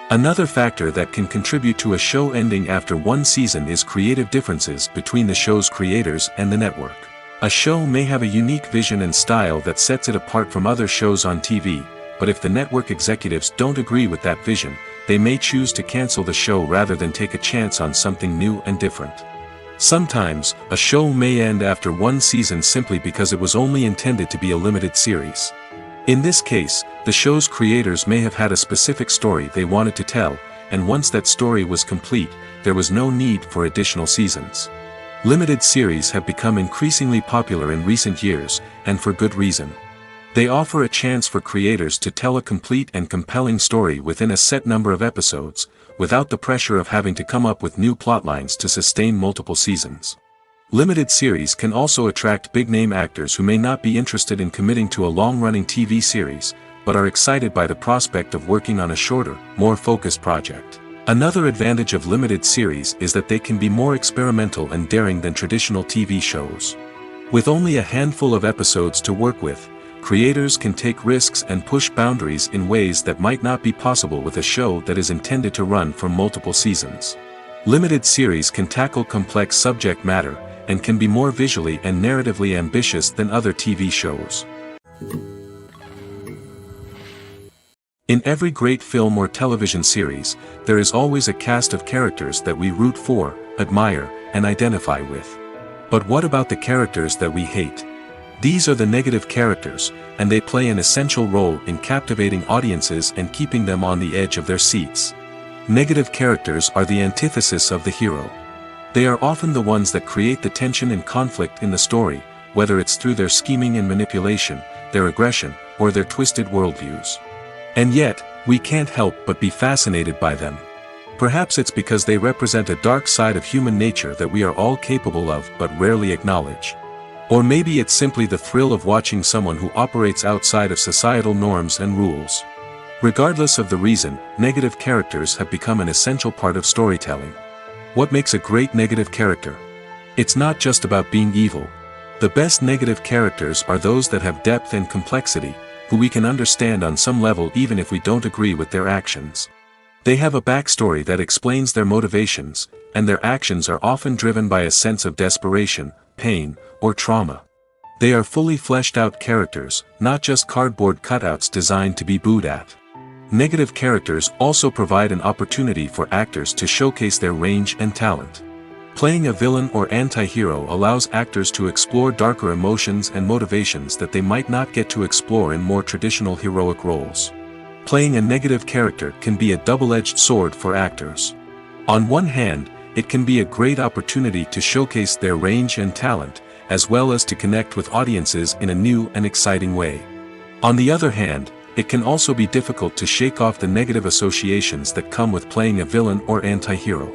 Another factor that can contribute to a show ending after one season is creative differences between the show's creators and the network. A show may have a unique vision and style that sets it apart from other shows on TV, but if the network executives don't agree with that vision, they may choose to cancel the show rather than take a chance on something new and different. Sometimes, a show may end after one season simply because it was only intended to be a limited series. In this case, the show's creators may have had a specific story they wanted to tell, and once that story was complete, there was no need for additional seasons. Limited series have become increasingly popular in recent years, and for good reason. They offer a chance for creators to tell a complete and compelling story within a set number of episodes, without the pressure of having to come up with new plotlines to sustain multiple seasons. Limited series can also attract big-name actors who may not be interested in committing to a long-running TV series, but are excited by the prospect of working on a shorter, more focused project. Another advantage of limited series is that they can be more experimental and daring than traditional TV shows. With only a handful of episodes to work with, creators can take risks and push boundaries in ways that might not be possible with a show that is intended to run for multiple seasons. Limited series can tackle complex subject matter, and can be more visually and narratively ambitious than other TV shows. In every great film or television series, there is always a cast of characters that we root for, admire, and identify with. But what about the characters that we hate? These are the negative characters, and they play an essential role in captivating audiences and keeping them on the edge of their seats. Negative characters are the antithesis of the hero. They are often the ones that create the tension and conflict in the story, whether it's through their scheming and manipulation, their aggression, or their twisted worldviews. And yet, we can't help but be fascinated by them. Perhaps it's because they represent a dark side of human nature that we are all capable of but rarely acknowledge. Or maybe it's simply the thrill of watching someone who operates outside of societal norms and rules. Regardless of the reason, negative characters have become an essential part of storytelling. What makes a great negative character? It's not just about being evil. The best negative characters are those that have depth and complexity, who we can understand on some level even if we don't agree with their actions. They have a backstory that explains their motivations, and their actions are often driven by a sense of desperation, pain, or trauma. They are fully fleshed out characters, not just cardboard cutouts designed to be booed at. Negative characters also provide an opportunity for actors to showcase their range and talent. Playing a villain or anti-hero allows actors to explore darker emotions and motivations that they might not get to explore in more traditional heroic roles. Playing a negative character can be a double-edged sword for actors. On one hand, it can be a great opportunity to showcase their range and talent, as well as to connect with audiences in a new and exciting way. On the other hand, it can also be difficult to shake off the negative associations that come with playing a villain or anti-hero.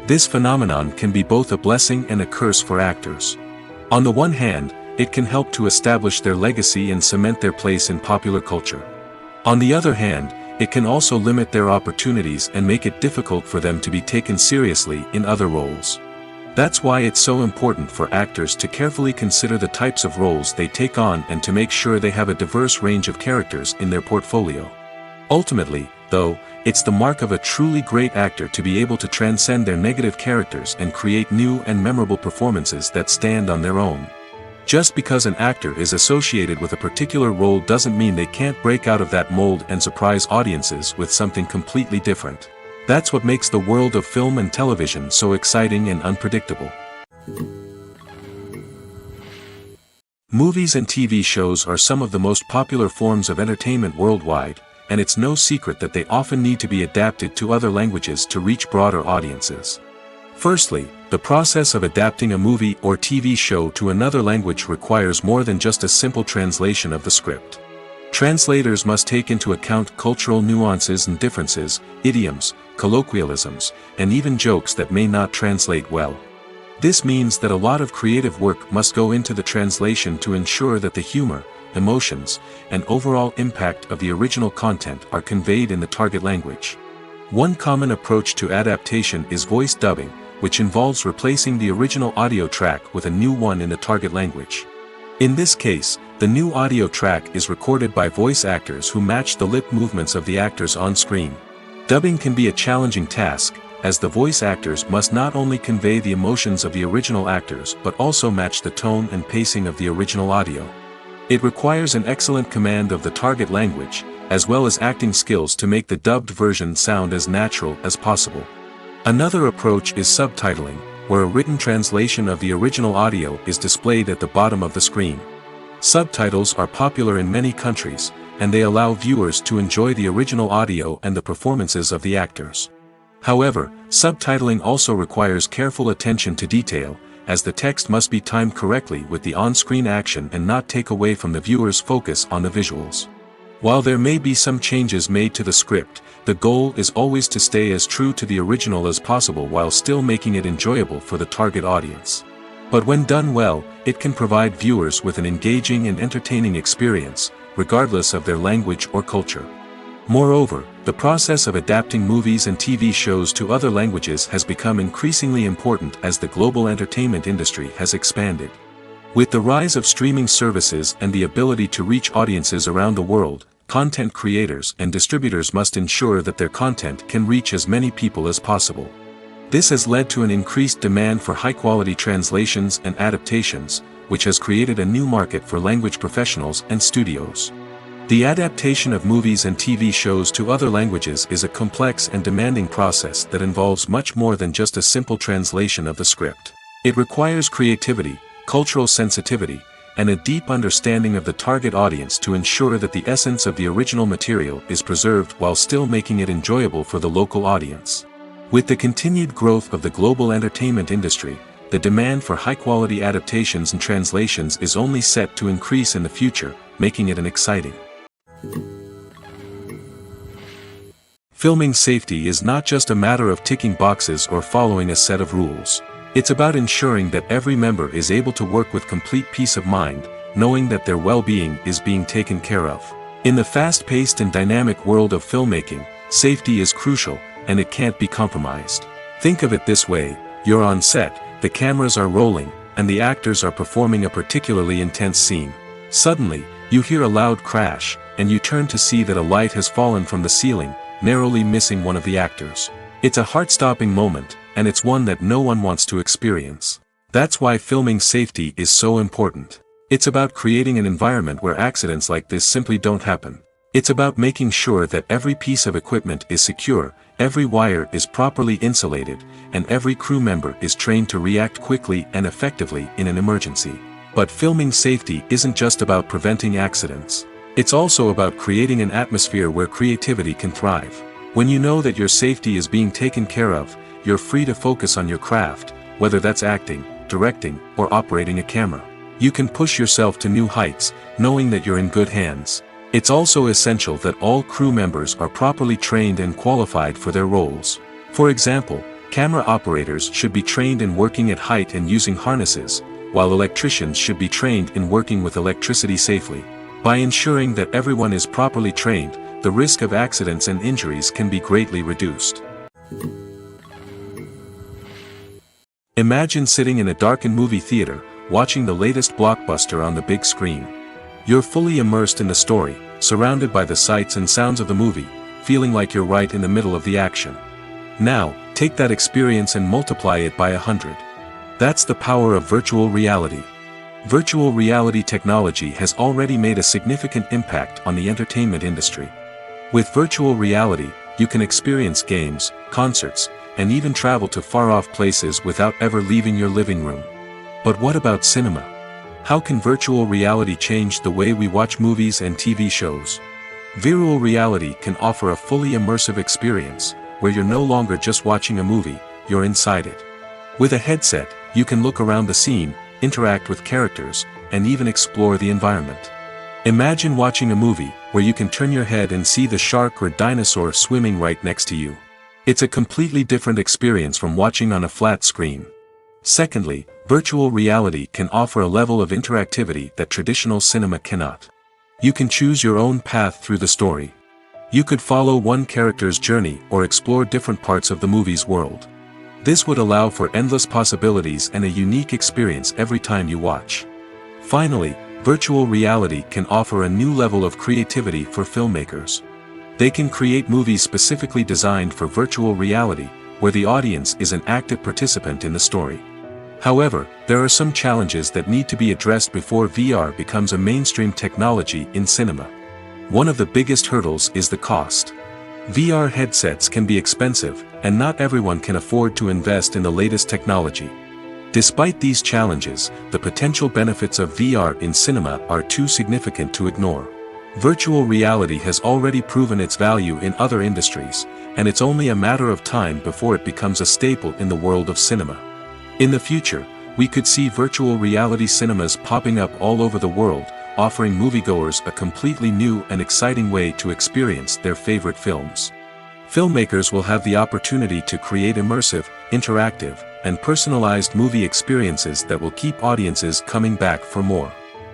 This phenomenon can be both a blessing and a curse for actors. On the one hand, it can help to establish their legacy and cement their place in popular culture. On the other hand, it can also limit their opportunities and make it difficult for them to be taken seriously in other roles. That's why it's so important for actors to carefully consider the types of roles they take on and to make sure they have a diverse range of characters in their portfolio. Ultimately, though, it's the mark of a truly great actor to be able to transcend their negative characters and create new and memorable performances that stand on their own. Just because an actor is associated with a particular role doesn't mean they can't break out of that mold and surprise audiences with something completely different. That's what makes the world of film and television so exciting and unpredictable. Movies and TV shows are some of the most popular forms of entertainment worldwide, and it's no secret that they often need to be adapted to other languages to reach broader audiences. Firstly, the process of adapting a movie or TV show to another language requires more than just a simple translation of the script. Translators must take into account cultural nuances and differences, idioms, colloquialisms, and even jokes that may not translate well. This means that a lot of creative work must go into the translation to ensure that the humor, emotions, and overall impact of the original content are conveyed in the target language. One common approach to adaptation is voice dubbing, which involves replacing the original audio track with a new one in the target language. In this case, the new audio track is recorded by voice actors who match the lip movements of the actors on screen. Dubbing can be a challenging task, as the voice actors must not only convey the emotions of the original actors but also match the tone and pacing of the original audio. It requires an excellent command of the target language, as well as acting skills to make the dubbed version sound as natural as possible. Another approach is subtitling, where a written translation of the original audio is displayed at the bottom of the screen. Subtitles are popular in many countries, and they allow viewers to enjoy the original audio and the performances of the actors. However, subtitling also requires careful attention to detail, as the text must be timed correctly with the on-screen action and not take away from the viewer's focus on the visuals. While there may be some changes made to the script, the goal is always to stay as true to the original as possible while still making it enjoyable for the target audience. But when done well, it can provide viewers with an engaging and entertaining experience, regardless of their language or culture. Moreover, the process of adapting movies and TV shows to other languages has become increasingly important as the global entertainment industry has expanded. With the rise of streaming services and the ability to reach audiences around the world, content creators and distributors must ensure that their content can reach as many people as possible. This has led to an increased demand for high-quality translations and adaptations, which has created a new market for language professionals and studios. The adaptation of movies and TV shows to other languages is a complex and demanding process that involves much more than just a simple translation of the script. It requires creativity, cultural sensitivity, and a deep understanding of the target audience to ensure that the essence of the original material is preserved while still making it enjoyable for the local audience. With the continued growth of the global entertainment industry, the demand for high-quality adaptations and translations is only set to increase in the future, making it an exciting. Filming safety is not just a matter of ticking boxes or following a set of rules. It's about ensuring that every member is able to work with complete peace of mind, knowing that their well-being is being taken care of. In the fast-paced and dynamic world of filmmaking, safety is crucial, and it can't be compromised. Think of it this way: you're on set, the cameras are rolling, and the actors are performing a particularly intense scene. Suddenly, you hear a loud crash, and you turn to see that a light has fallen from the ceiling, narrowly missing one of the actors. It's a heart-stopping moment, and it's one that no one wants to experience. That's why filming safety is so important. It's about creating an environment where accidents like this simply don't happen. It's about making sure that every piece of equipment is secure, every wire is properly insulated, and every crew member is trained to react quickly and effectively in an emergency. But filming safety isn't just about preventing accidents. It's also about creating an atmosphere where creativity can thrive. When you know that your safety is being taken care of, you're free to focus on your craft, whether that's acting, directing, or operating a camera. You can push yourself to new heights, knowing that you're in good hands. It's also essential that all crew members are properly trained and qualified for their roles. For example, camera operators should be trained in working at height and using harnesses, while electricians should be trained in working with electricity safely. By ensuring that everyone is properly trained, the risk of accidents and injuries can be greatly reduced. Imagine sitting in a darkened movie theater, watching the latest blockbuster on the big screen. You're fully immersed in the story, surrounded by the sights and sounds of the movie, feeling like you're right in the middle of the action. Now, take that experience and multiply it by 100. That's the power of virtual reality. Virtual reality technology has already made a significant impact on the entertainment industry. With virtual reality, you can experience games, concerts, and even travel to far-off places without ever leaving your living room. But what about cinema? How can virtual reality change the way we watch movies and TV shows? Virtual reality can offer a fully immersive experience, where you're no longer just watching a movie, you're inside it. With a headset, you can look around the scene, interact with characters, and even explore the environment. Imagine watching a movie where you can turn your head and see the shark or dinosaur swimming right next to you. It's a completely different experience from watching on a flat screen. Secondly, virtual reality can offer a level of interactivity that traditional cinema cannot. You can choose your own path through the story. You could follow one character's journey or explore different parts of the movie's world. This would allow for endless possibilities and a unique experience every time you watch. Finally, virtual reality can offer a new level of creativity for filmmakers. They can create movies specifically designed for virtual reality, where the audience is an active participant in the story. However, there are some challenges that need to be addressed before VR becomes a mainstream technology in cinema. One of the biggest hurdles is the cost. VR headsets can be expensive, and not everyone can afford to invest in the latest technology. Despite these challenges, the potential benefits of VR in cinema are too significant to ignore. Virtual reality has already proven its value in other industries, and it's only a matter of time before it becomes a staple in the world of cinema. In the future, we could see virtual reality cinemas popping up all over the world, offering moviegoers a completely new and exciting way to experience their favorite films. Filmmakers will have the opportunity to create immersive, interactive, and personalized movie experiences that will keep audiences coming back for more.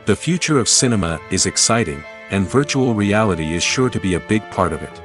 The future of cinema is exciting, and virtual reality is sure to be a big part of it.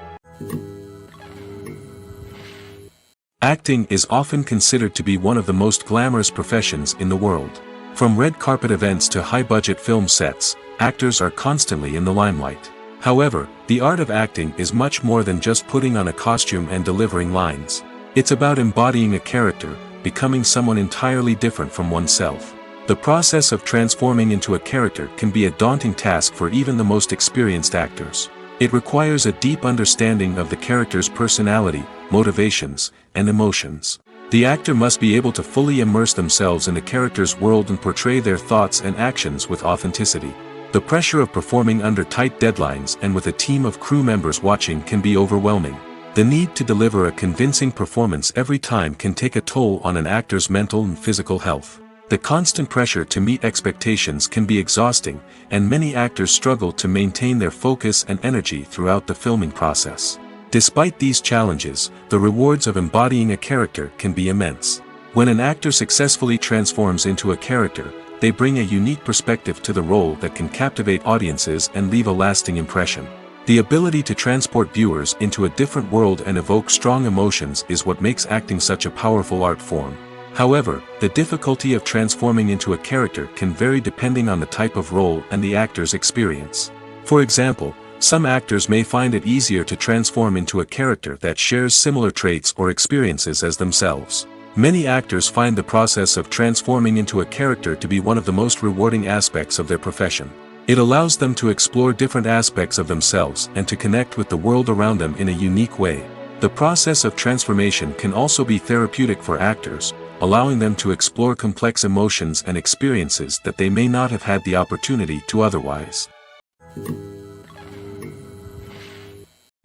Acting is often considered to be one of the most glamorous professions in the world. From red carpet events to high-budget film sets, actors are constantly in the limelight. However, the art of acting is much more than just putting on a costume and delivering lines. It's about embodying a character, becoming someone entirely different from oneself. The process of transforming into a character can be a daunting task for even the most experienced actors. It requires a deep understanding of the character's personality, motivations, and emotions. The actor must be able to fully immerse themselves in the character's world and portray their thoughts and actions with authenticity. The pressure of performing under tight deadlines and with a team of crew members watching can be overwhelming. The need to deliver a convincing performance every time can take a toll on an actor's mental and physical health. The constant pressure to meet expectations can be exhausting, and many actors struggle to maintain their focus and energy throughout the filming process. Despite these challenges, the rewards of embodying a character can be immense. When an actor successfully transforms into a character, they bring a unique perspective to the role that can captivate audiences and leave a lasting impression. The ability to transport viewers into a different world and evoke strong emotions is what makes acting such a powerful art form. However, the difficulty of transforming into a character can vary depending on the type of role and the actor's experience. For example, some actors may find it easier to transform into a character that shares similar traits or experiences as themselves. Many actors find the process of transforming into a character to be one of the most rewarding aspects of their profession. It allows them to explore different aspects of themselves and to connect with the world around them in a unique way. The process of transformation can also be therapeutic for actors, allowing them to explore complex emotions and experiences that they may not have had the opportunity to otherwise.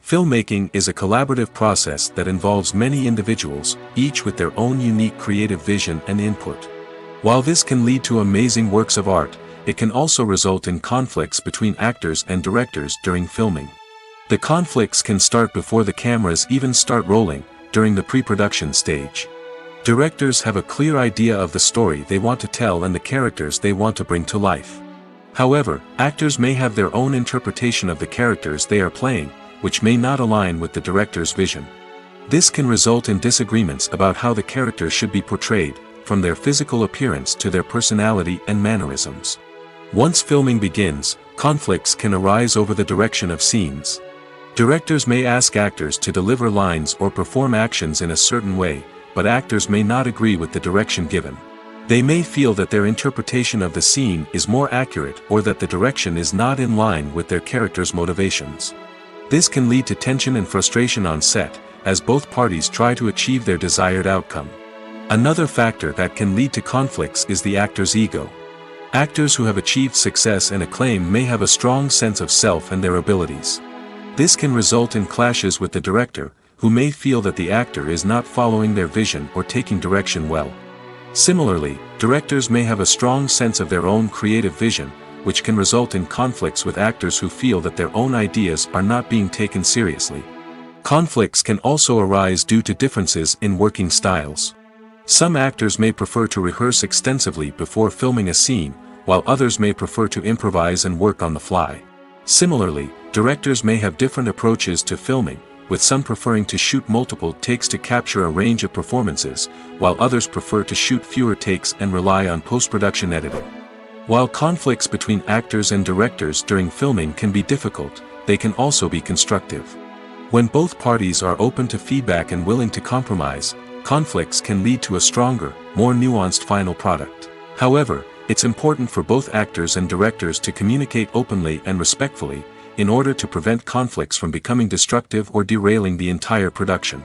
Filmmaking is a collaborative process that involves many individuals, each with their own unique creative vision and input. While this can lead to amazing works of art, it can also result in conflicts between actors and directors during filming. The conflicts can start before the cameras even start rolling, during the pre-production stage. Directors have a clear idea of the story they want to tell and the characters they want to bring to life. However, actors may have their own interpretation of the characters they are playing, which may not align with the director's vision. This can result in disagreements about how the character should be portrayed, from their physical appearance to their personality and mannerisms. Once filming begins, conflicts can arise over the direction of scenes. Directors may ask actors to deliver lines or perform actions in a certain way, but actors may not agree with the direction given. They may feel that their interpretation of the scene is more accurate or that the direction is not in line with their character's motivations. This can lead to tension and frustration on set, as both parties try to achieve their desired outcome. Another factor that can lead to conflicts is the actor's ego. Actors who have achieved success and acclaim may have a strong sense of self and their abilities. This can result in clashes with the director, who may feel that the actor is not following their vision or taking direction well. Similarly, directors may have a strong sense of their own creative vision, which can result in conflicts with actors who feel that their own ideas are not being taken seriously. Conflicts can also arise due to differences in working styles. Some actors may prefer to rehearse extensively before filming a scene, while others may prefer to improvise and work on the fly. Similarly, directors may have different approaches to filming, with some preferring to shoot multiple takes to capture a range of performances, while others prefer to shoot fewer takes and rely on post-production editing. While conflicts between actors and directors during filming can be difficult, they can also be constructive. When both parties are open to feedback and willing to compromise, conflicts can lead to a stronger, more nuanced final product. However, it's important for both actors and directors to communicate openly and respectfully, in order to prevent conflicts from becoming destructive or derailing the entire production.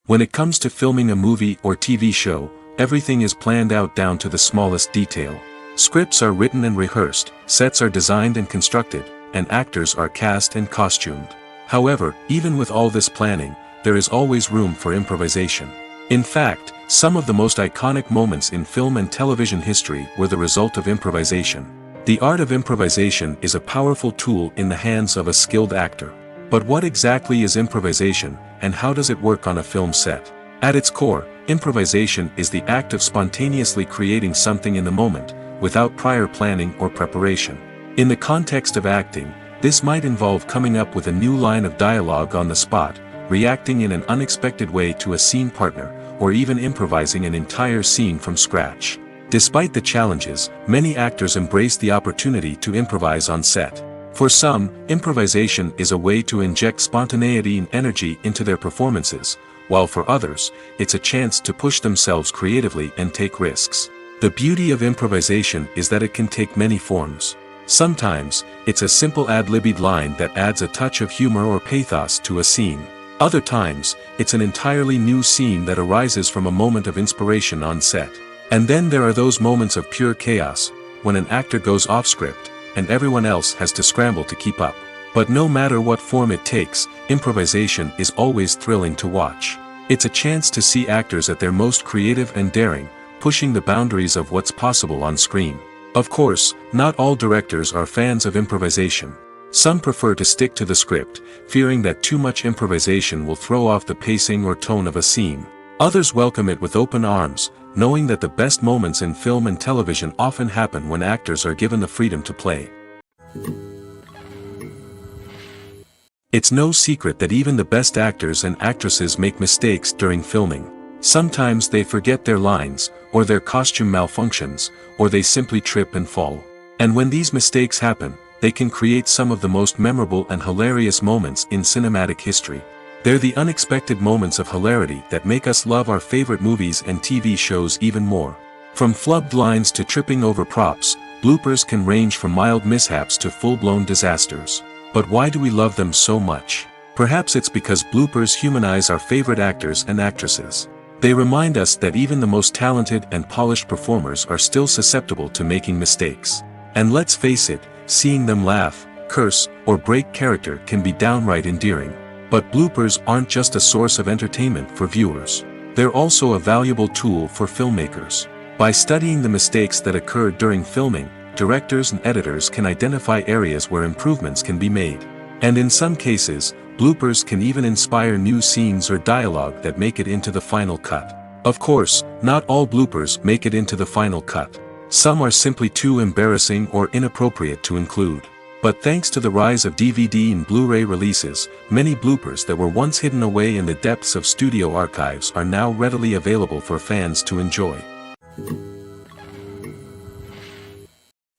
When it comes to filming a movie or TV show, everything is planned out down to the smallest detail. Scripts are written and rehearsed, sets are designed and constructed, and actors are cast and costumed. However, even with all this planning, there is always room for improvisation. In fact, some of the most iconic moments in film and television history were the result of improvisation. The art of improvisation is a powerful tool in the hands of a skilled actor. But what exactly is improvisation, and how does it work on a film set? At its core, improvisation is the act of spontaneously creating something in the moment, without prior planning or preparation. In the context of acting, this might involve coming up with a new line of dialogue on the spot, reacting in an unexpected way to a scene partner, or even improvising an entire scene from scratch. Despite the challenges, many actors embrace the opportunity to improvise on set. For some, improvisation is a way to inject spontaneity and energy into their performances, while for others, it's a chance to push themselves creatively and take risks. The beauty of improvisation is that it can take many forms. Sometimes, it's a simple ad-libbed line that adds a touch of humor or pathos to a scene. Other times, it's an entirely new scene that arises from a moment of inspiration on set. And then there are those moments of pure chaos, when an actor goes off script, and everyone else has to scramble to keep up. But no matter what form it takes, improvisation is always thrilling to watch. It's a chance to see actors at their most creative and daring, pushing the boundaries of what's possible on screen. Of course, not all directors are fans of improvisation. Some prefer to stick to the script, fearing that too much improvisation will throw off the pacing or tone of a scene. Others welcome it with open arms, knowing that the best moments in film and television often happen when actors are given the freedom to play. It's no secret that even the best actors and actresses make mistakes during filming. Sometimes they forget their lines, or their costume malfunctions, or they simply trip and fall. And when these mistakes happen, they can create some of the most memorable and hilarious moments in cinematic history. They're the unexpected moments of hilarity that make us love our favorite movies and TV shows even more. From flubbed lines to tripping over props, bloopers can range from mild mishaps to full-blown disasters. But why do we love them so much? Perhaps it's because bloopers humanize our favorite actors and actresses. They remind us that even the most talented and polished performers are still susceptible to making mistakes. And let's face it, seeing them laugh, curse, or break character can be downright endearing. But bloopers aren't just a source of entertainment for viewers. They're also a valuable tool for filmmakers. By studying the mistakes that occur during filming, directors and editors can identify areas where improvements can be made. And in some cases, bloopers can even inspire new scenes or dialogue that make it into the final cut. Of course, not all bloopers make it into the final cut. Some are simply too embarrassing or inappropriate to include. But thanks to the rise of DVD and Blu-ray releases, many bloopers that were once hidden away in the depths of studio archives are now readily available for fans to enjoy.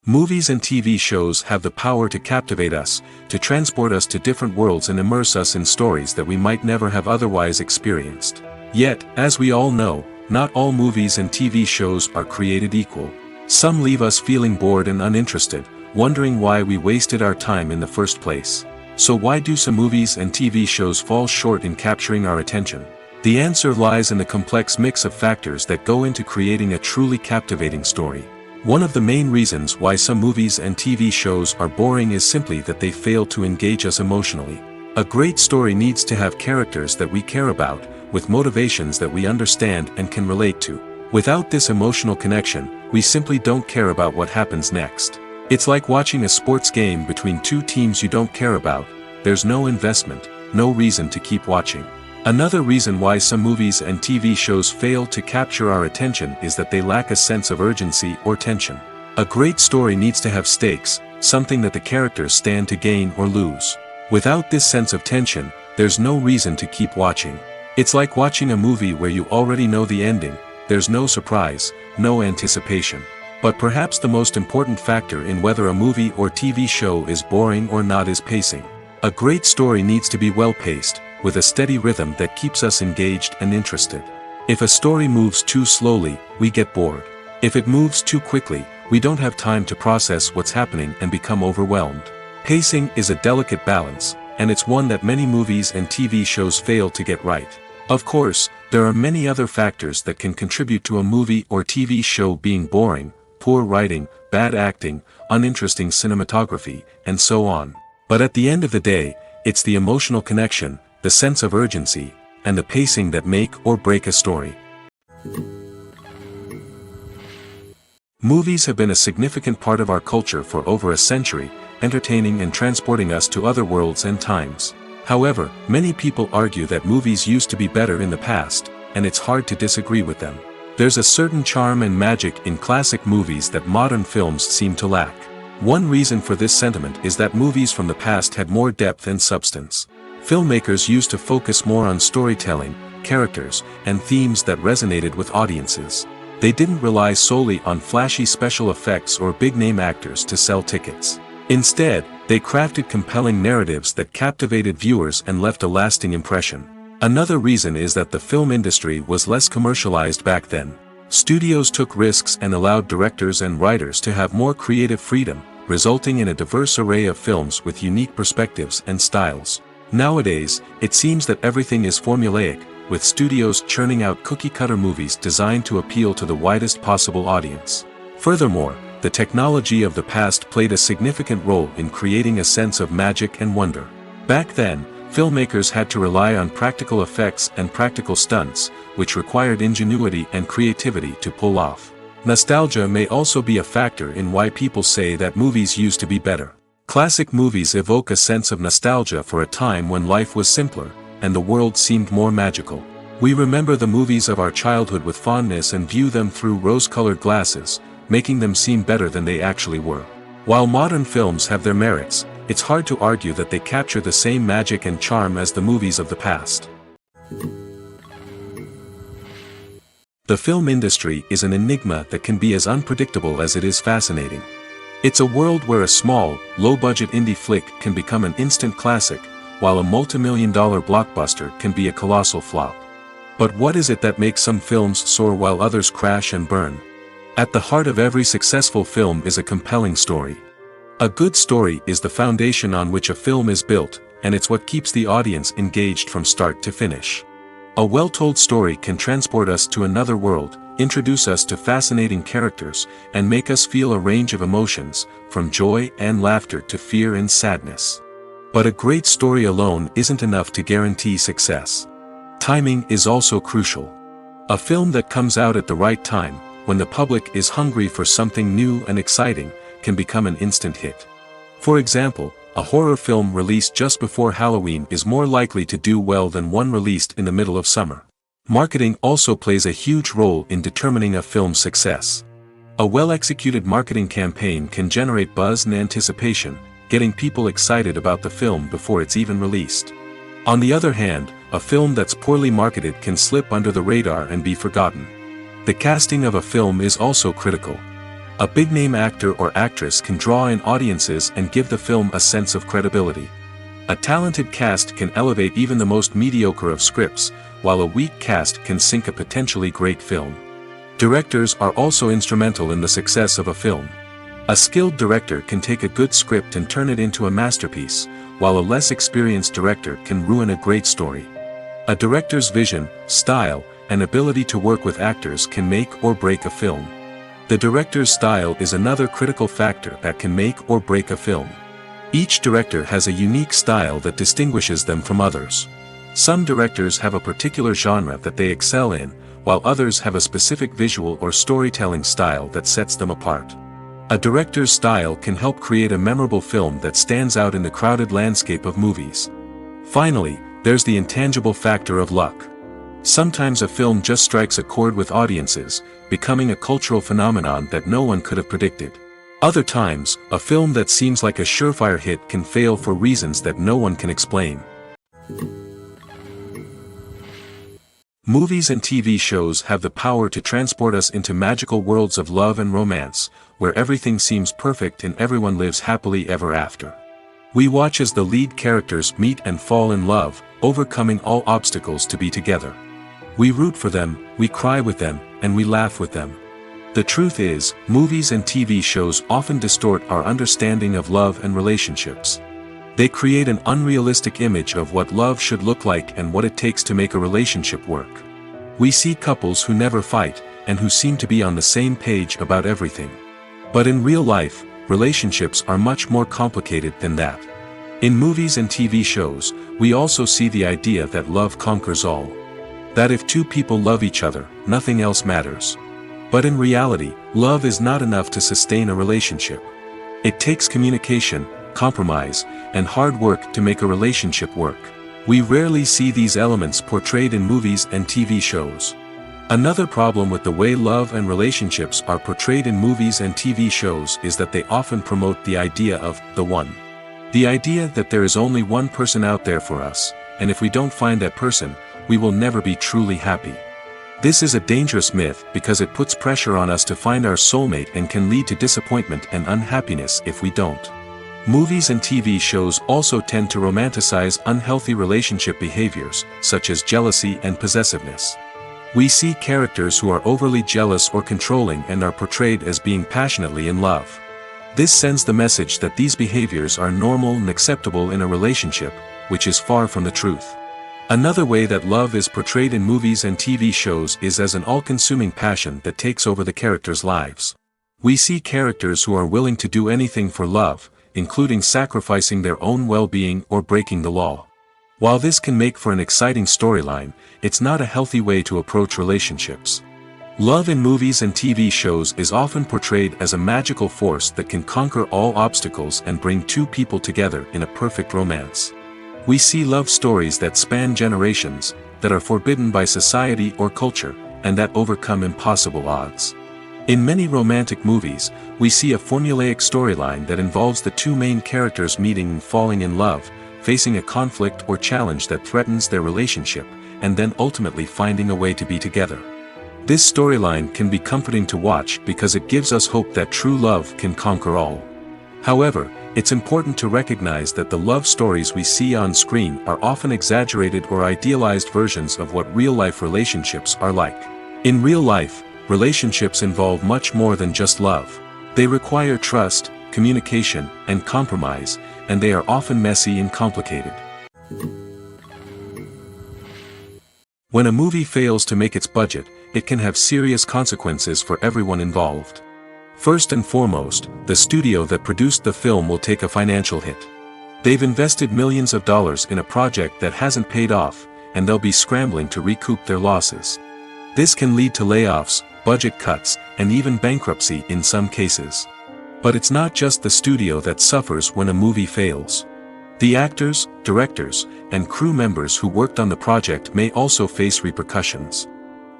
Movies and TV shows have the power to captivate us, to transport us to different worlds and immerse us in stories that we might never have otherwise experienced. Yet, as we all know, not all movies and TV shows are created equal. Some leave us feeling bored and uninterested, wondering why we wasted our time in the first place. So why do some movies and TV shows fall short in capturing our attention? The answer lies in the complex mix of factors that go into creating a truly captivating story. One of the main reasons why some movies and TV shows are boring is simply that they fail to engage us emotionally. A great story needs to have characters that we care about, with motivations that we understand and can relate to. Without this emotional connection, we simply don't care about what happens next. It's like watching a sports game between two teams you don't care about. There's no investment, no reason to keep watching. Another reason why some movies and TV shows fail to capture our attention is that they lack a sense of urgency or tension. A great story needs to have stakes, something that the characters stand to gain or lose. Without this sense of tension, there's no reason to keep watching. It's like watching a movie where you already know the ending. There's no surprise, no anticipation. But perhaps the most important factor in whether a movie or TV show is boring or not is pacing. A great story needs to be well-paced, with a steady rhythm that keeps us engaged and interested. If a story moves too slowly, we get bored. If it moves too quickly, we don't have time to process what's happening and become overwhelmed. Pacing is a delicate balance, and it's one that many movies and TV shows fail to get right. Of course, there are many other factors that can contribute to a movie or TV show being boring: poor writing, bad acting, uninteresting cinematography, and so on. But at the end of the day, it's the emotional connection, the sense of urgency, and the pacing that make or break a story. Movies have been a significant part of our culture for over a century, entertaining and transporting us to other worlds and times. However, many people argue that movies used to be better in the past, and it's hard to disagree with them. There's a certain charm and magic in classic movies that modern films seem to lack. One reason for this sentiment is that movies from the past had more depth and substance. Filmmakers used to focus more on storytelling, characters, and themes that resonated with audiences. They didn't rely solely on flashy special effects or big-name actors to sell tickets. Instead, they crafted compelling narratives that captivated viewers and left a lasting impression. Another reason is that the film industry was less commercialized back then. Studios took risks and allowed directors and writers to have more creative freedom, resulting in a diverse array of films with unique perspectives and styles. Nowadays, it seems that everything is formulaic, with studios churning out cookie-cutter movies designed to appeal to the widest possible audience. Furthermore, the technology of the past played a significant role in creating a sense of magic and wonder. Back then, filmmakers had to rely on practical effects and practical stunts, which required ingenuity and creativity to pull off. Nostalgia may also be a factor in why people say that movies used to be better. Classic movies evoke a sense of nostalgia for a time when life was simpler, and the world seemed more magical. We remember the movies of our childhood with fondness and view them through rose-colored glasses, making them seem better than they actually were. While modern films have their merits, it's hard to argue that they capture the same magic and charm as the movies of the past. The film industry is an enigma that can be as unpredictable as it is fascinating. It's a world where a small, low-budget indie flick can become an instant classic, while a multi-million-dollar blockbuster can be a colossal flop. But what is it that makes some films soar while others crash and burn? At the heart of every successful film is a compelling story. A good story is the foundation on which a film is built, and it's what keeps the audience engaged from start to finish. A well-told story can transport us to another world, introduce us to fascinating characters, and make us feel a range of emotions, from joy and laughter to fear and sadness. But a great story alone isn't enough to guarantee success. Timing is also crucial. A film that comes out at the right time, when the public is hungry for something new and exciting, can become an instant hit. For example, a horror film released just before Halloween is more likely to do well than one released in the middle of summer. Marketing also plays a huge role in determining a film's success. A well-executed marketing campaign can generate buzz and anticipation, getting people excited about the film before it's even released. On the other hand, a film that's poorly marketed can slip under the radar and be forgotten. The casting of a film is also critical. A big-name actor or actress can draw in audiences and give the film a sense of credibility. A talented cast can elevate even the most mediocre of scripts, while a weak cast can sink a potentially great film. Directors are also instrumental in the success of a film. A skilled director can take a good script and turn it into a masterpiece, while a less experienced director can ruin a great story. A director's vision, style, and ability to work with actors can make or break a film. The director's style is another critical factor that can make or break a film. Each director has a unique style that distinguishes them from others. Some directors have a particular genre that they excel in, while others have a specific visual or storytelling style that sets them apart. A director's style can help create a memorable film that stands out in the crowded landscape of movies. Finally, there's the intangible factor of luck. Sometimes a film just strikes a chord with audiences, becoming a cultural phenomenon that no one could have predicted. Other times, a film that seems like a surefire hit can fail for reasons that no one can explain. Movies and TV shows have the power to transport us into magical worlds of love and romance, where everything seems perfect and everyone lives happily ever after. We watch as the lead characters meet and fall in love, overcoming all obstacles to be together. We root for them, we cry with them, and we laugh with them. The truth is, movies and TV shows often distort our understanding of love and relationships. They create an unrealistic image of what love should look like and what it takes to make a relationship work. We see couples who never fight, and who seem to be on the same page about everything. But in real life, relationships are much more complicated than that. In movies and TV shows, we also see the idea that love conquers all. That if two people love each other, nothing else matters. But in reality, love is not enough to sustain a relationship. It takes communication, compromise, and hard work to make a relationship work. We rarely see these elements portrayed in movies and TV shows. Another problem with the way love and relationships are portrayed in movies and TV shows is that they often promote the idea of the one. The idea that there is only one person out there for us, and if we don't find that person, we will never be truly happy. This is a dangerous myth because it puts pressure on us to find our soulmate and can lead to disappointment and unhappiness if we don't. Movies and TV shows also tend to romanticize unhealthy relationship behaviors, such as jealousy and possessiveness. We see characters who are overly jealous or controlling and are portrayed as being passionately in love. This sends the message that these behaviors are normal and acceptable in a relationship, which is far from the truth. Another way that love is portrayed in movies and TV shows is as an all-consuming passion that takes over the characters' lives. We see characters who are willing to do anything for love, including sacrificing their own well-being or breaking the law. While this can make for an exciting storyline, it's not a healthy way to approach relationships. Love in movies and TV shows is often portrayed as a magical force that can conquer all obstacles and bring two people together in a perfect romance. We see love stories that span generations, that are forbidden by society or culture, and that overcome impossible odds. In many romantic movies, we see a formulaic storyline that involves the two main characters meeting and falling in love, facing a conflict or challenge that threatens their relationship, and then ultimately finding a way to be together. This storyline can be comforting to watch because it gives us hope that true love can conquer all. However, it's important to recognize that the love stories we see on screen are often exaggerated or idealized versions of what real-life relationships are like. In real life, relationships involve much more than just love. They require trust, communication, and compromise, and they are often messy and complicated. When a movie fails to make its budget, it can have serious consequences for everyone involved. First and foremost, the studio that produced the film will take a financial hit. They've invested millions of dollars in a project that hasn't paid off, and they'll be scrambling to recoup their losses. This can lead to layoffs, budget cuts, and even bankruptcy in some cases. But it's not just the studio that suffers when a movie fails. The actors, directors, and crew members who worked on the project may also face repercussions.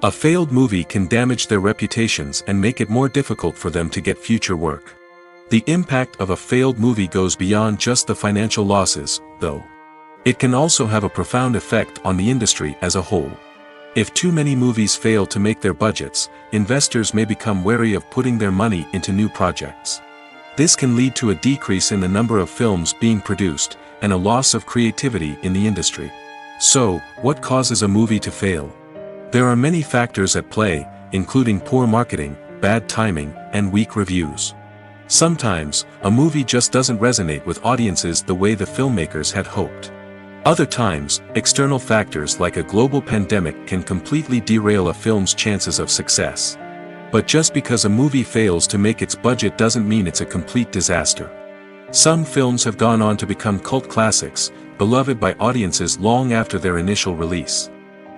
A failed movie can damage their reputations and make it more difficult for them to get future work. The impact of a failed movie goes beyond just the financial losses, though. It can also have a profound effect on the industry as a whole. If too many movies fail to make their budgets, investors may become wary of putting their money into new projects. This can lead to a decrease in the number of films being produced, and a loss of creativity in the industry. So, what causes a movie to fail? There are many factors at play, including poor marketing, bad timing, and weak reviews. Sometimes, a movie just doesn't resonate with audiences the way the filmmakers had hoped. Other times, external factors like a global pandemic can completely derail a film's chances of success. But just because a movie fails to make its budget doesn't mean it's a complete disaster. Some films have gone on to become cult classics, beloved by audiences long after their initial release.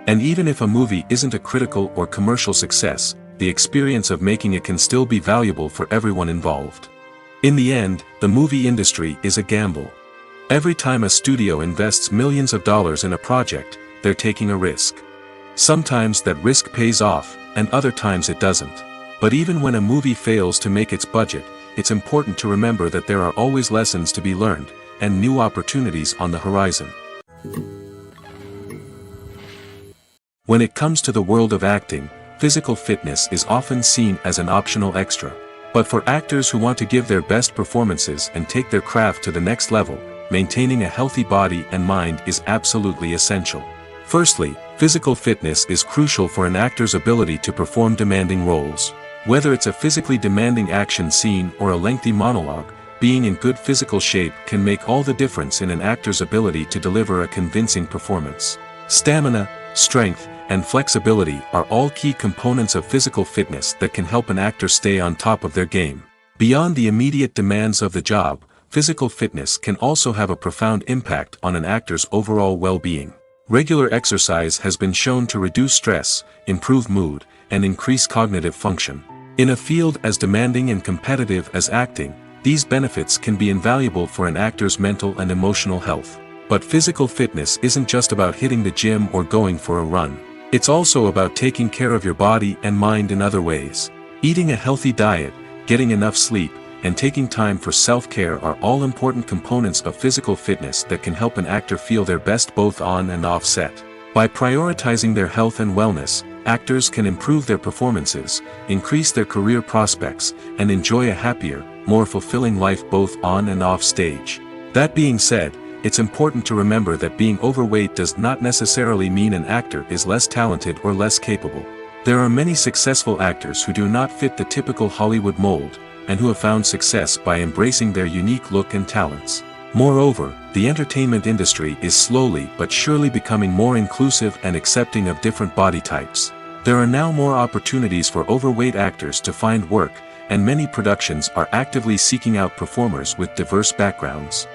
And even if a movie isn't a critical or commercial success, the experience of making it can still be valuable for everyone involved. In the end, the movie industry is a gamble. Every time a studio invests millions of dollars in a project, they're taking a risk. Sometimes that risk pays off, and other times it doesn't. But even when a movie fails to make its budget, it's important to remember that there are always lessons to be learned, and new opportunities on the horizon. When it comes to the world of acting, physical fitness is often seen as an optional extra. But for actors who want to give their best performances and take their craft to the next level, maintaining a healthy body and mind is absolutely essential. Firstly, physical fitness is crucial for an actor's ability to perform demanding roles. Whether it's a physically demanding action scene or a lengthy monologue, being in good physical shape can make all the difference in an actor's ability to deliver a convincing performance. Stamina, strength, and flexibility are all key components of physical fitness that can help an actor stay on top of their game. Beyond the immediate demands of the job, physical fitness can also have a profound impact on an actor's overall well-being. Regular exercise has been shown to reduce stress, improve mood, and increase cognitive function. In a field as demanding and competitive as acting, these benefits can be invaluable for an actor's mental and emotional health. But physical fitness isn't just about hitting the gym or going for a run. It's also about taking care of your body and mind in other ways. Eating a healthy diet, getting enough sleep, and taking time for self-care are all important components of physical fitness that can help an actor feel their best both on and off set. By prioritizing their health and wellness, actors can improve their performances, increase their career prospects, and enjoy a happier, more fulfilling life both on and off stage. That being said, it's important to remember that being overweight does not necessarily mean an actor is less talented or less capable. There are many successful actors who do not fit the typical Hollywood mold, and who have found success by embracing their unique look and talents. Moreover, the entertainment industry is slowly but surely becoming more inclusive and accepting of different body types. There are now more opportunities for overweight actors to find work, and many productions are actively seeking out performers with diverse backgrounds.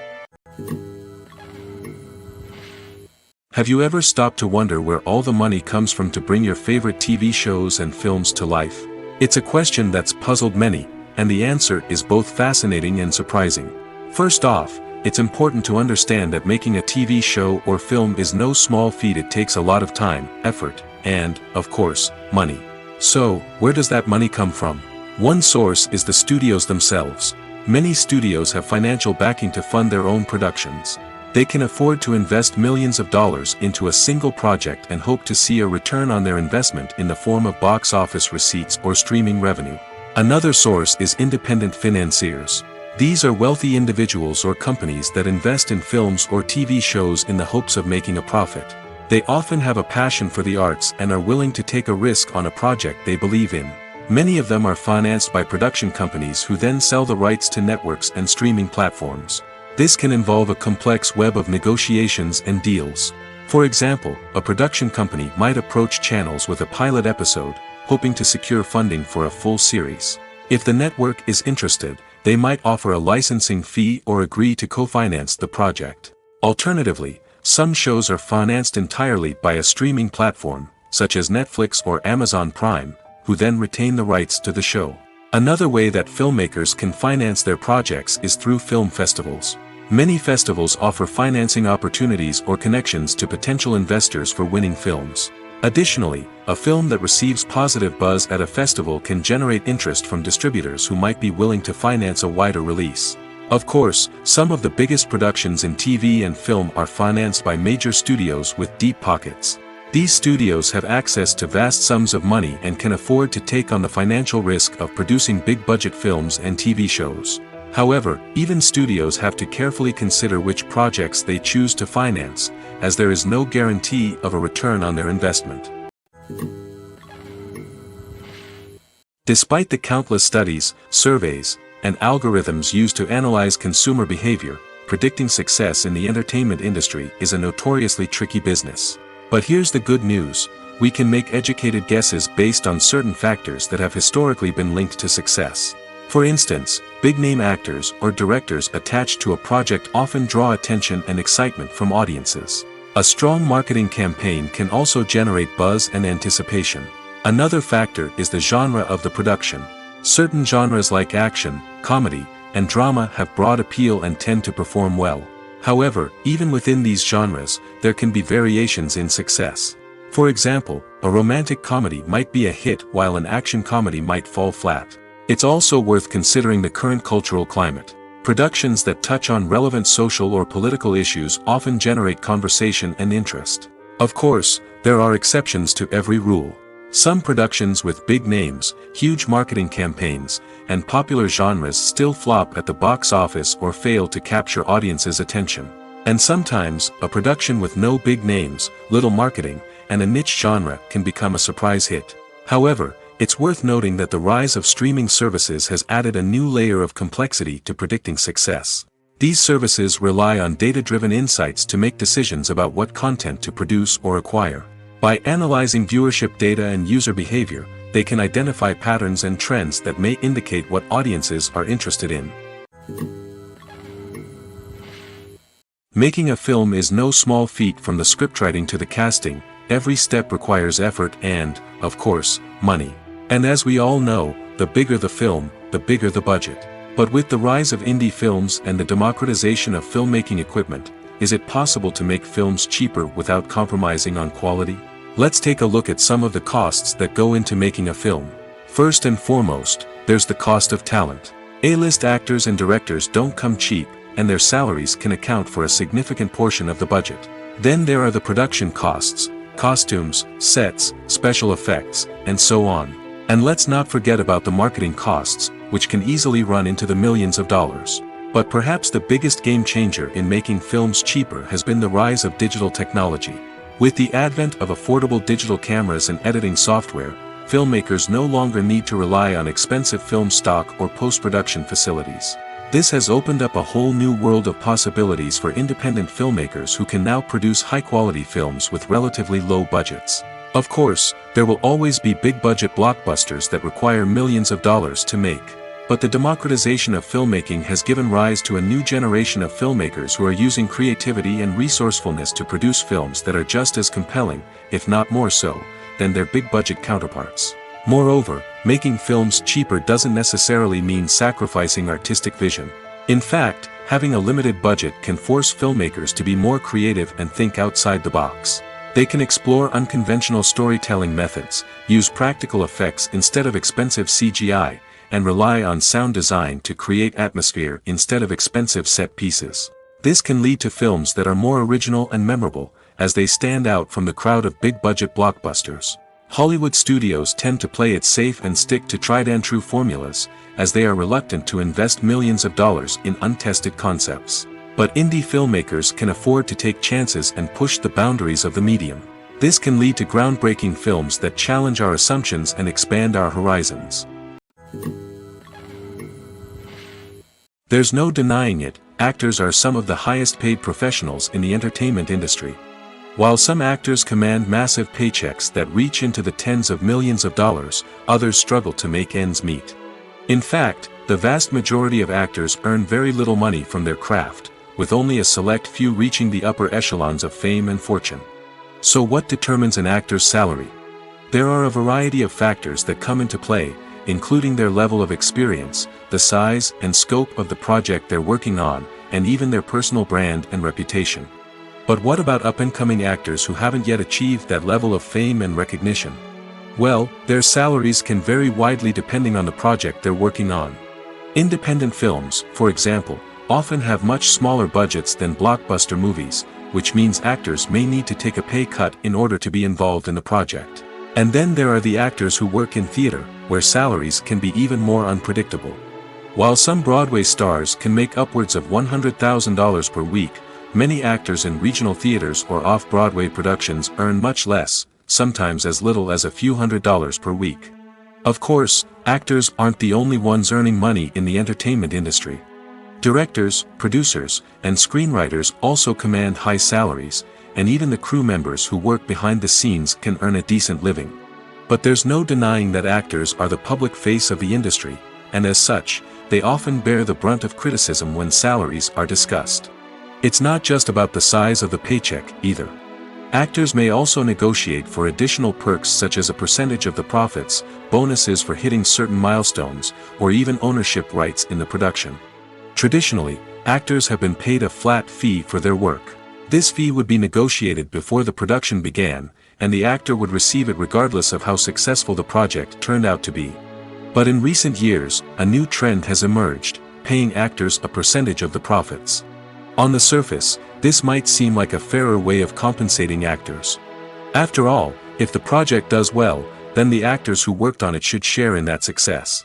Have you ever stopped to wonder where all the money comes from to bring your favorite TV shows and films to life? It's a question that's puzzled many, and the answer is both fascinating and surprising. First off, it's important to understand that making a TV show or film is no small feat. It takes a lot of time, effort, and, of course, money. So, where does that money come from? One source is the studios themselves. Many studios have financial backing to fund their own productions. They can afford to invest millions of dollars into a single project and hope to see a return on their investment in the form of box office receipts or streaming revenue. Another source is independent financiers. These are wealthy individuals or companies that invest in films or TV shows in the hopes of making a profit. They often have a passion for the arts and are willing to take a risk on a project they believe in. Many of them are financed by production companies who then sell the rights to networks and streaming platforms. This can involve a complex web of negotiations and deals. For example, a production company might approach channels with a pilot episode, hoping to secure funding for a full series. If the network is interested, they might offer a licensing fee or agree to co-finance the project. Alternatively, some shows are financed entirely by a streaming platform, such as Netflix or Amazon Prime, who then retain the rights to the show. Another way that filmmakers can finance their projects is through film festivals. Many festivals offer financing opportunities or connections to potential investors for winning films. Additionally, a film that receives positive buzz at a festival can generate interest from distributors who might be willing to finance a wider release. Of course, some of the biggest productions in TV and film are financed by major studios with deep pockets. These studios have access to vast sums of money and can afford to take on the financial risk of producing big-budget films and TV shows. However, even studios have to carefully consider which projects they choose to finance, as there is no guarantee of a return on their investment. Despite the countless studies, surveys, and algorithms used to analyze consumer behavior, predicting success in the entertainment industry is a notoriously tricky business. But here's the good news: we can make educated guesses based on certain factors that have historically been linked to success. For instance, big-name actors or directors attached to a project often draw attention and excitement from audiences. A strong marketing campaign can also generate buzz and anticipation. Another factor is the genre of the production. Certain genres like action, comedy, and drama have broad appeal and tend to perform well. However, even within these genres, there can be variations in success. For example, a romantic comedy might be a hit while an action comedy might fall flat. It's also worth considering the current cultural climate. Productions that touch on relevant social or political issues often generate conversation and interest. Of course, there are exceptions to every rule. Some productions with big names, huge marketing campaigns, and popular genres still flop at the box office or fail to capture audiences' attention. And sometimes, a production with no big names, little marketing, and a niche genre can become a surprise hit. However, it's worth noting that the rise of streaming services has added a new layer of complexity to predicting success. These services rely on data-driven insights to make decisions about what content to produce or acquire. By analyzing viewership data and user behavior, they can identify patterns and trends that may indicate what audiences are interested in. Making a film is no small feat. From the scriptwriting to the casting, every step requires effort and, of course, money. And as we all know, the bigger the film, the bigger the budget. But with the rise of indie films and the democratization of filmmaking equipment, is it possible to make films cheaper without compromising on quality? Let's take a look at some of the costs that go into making a film. First and foremost, there's the cost of talent. A-list actors and directors don't come cheap, and their salaries can account for a significant portion of the budget. Then there are the production costs, costumes, sets, special effects, and so on. And let's not forget about the marketing costs, which can easily run into the millions of dollars. But perhaps the biggest game changer in making films cheaper has been the rise of digital technology. With the advent of affordable digital cameras and editing software, filmmakers no longer need to rely on expensive film stock or post-production facilities. This has opened up a whole new world of possibilities for independent filmmakers who can now produce high-quality films with relatively low budgets. Of course, there will always be big-budget blockbusters that require millions of dollars to make. But the democratization of filmmaking has given rise to a new generation of filmmakers who are using creativity and resourcefulness to produce films that are just as compelling, if not more so, than their big-budget counterparts. Moreover, making films cheaper doesn't necessarily mean sacrificing artistic vision. In fact, having a limited budget can force filmmakers to be more creative and think outside the box. They can explore unconventional storytelling methods, use practical effects instead of expensive CGI, and rely on sound design to create atmosphere instead of expensive set pieces. This can lead to films that are more original and memorable, as they stand out from the crowd of big-budget blockbusters. Hollywood studios tend to play it safe and stick to tried-and-true formulas, as they are reluctant to invest millions of dollars in untested concepts. But indie filmmakers can afford to take chances and push the boundaries of the medium. This can lead to groundbreaking films that challenge our assumptions and expand our horizons. There's no denying it, actors are some of the highest-paid professionals in the entertainment industry. While some actors command massive paychecks that reach into the tens of millions of dollars, others struggle to make ends meet. In fact, the vast majority of actors earn very little money from their craft, with only a select few reaching the upper echelons of fame and fortune. So what determines an actor's salary? There are a variety of factors that come into play, including their level of experience, the size and scope of the project they're working on, and even their personal brand and reputation. But what about up-and-coming actors who haven't yet achieved that level of fame and recognition? Well, their salaries can vary widely depending on the project they're working on. Independent films, for example, often have much smaller budgets than blockbuster movies, which means actors may need to take a pay cut in order to be involved in the project. And then there are the actors who work in theater, where salaries can be even more unpredictable. While some Broadway stars can make upwards of $100,000 per week, many actors in regional theaters or off-Broadway productions earn much less, sometimes as little as a few $100s per week. Of course, actors aren't the only ones earning money in the entertainment industry. Directors, producers, and screenwriters also command high salaries, and even the crew members who work behind the scenes can earn a decent living. But there's no denying that actors are the public face of the industry, and as such, they often bear the brunt of criticism when salaries are discussed. It's not just about the size of the paycheck, either. Actors may also negotiate for additional perks such as a percentage of the profits, bonuses for hitting certain milestones, or even ownership rights in the production. Traditionally, actors have been paid a flat fee for their work. This fee would be negotiated before the production began, and the actor would receive it regardless of how successful the project turned out to be. But in recent years, a new trend has emerged, paying actors a percentage of the profits. On the surface, this might seem like a fairer way of compensating actors. After all, if the project does well, then the actors who worked on it should share in that success.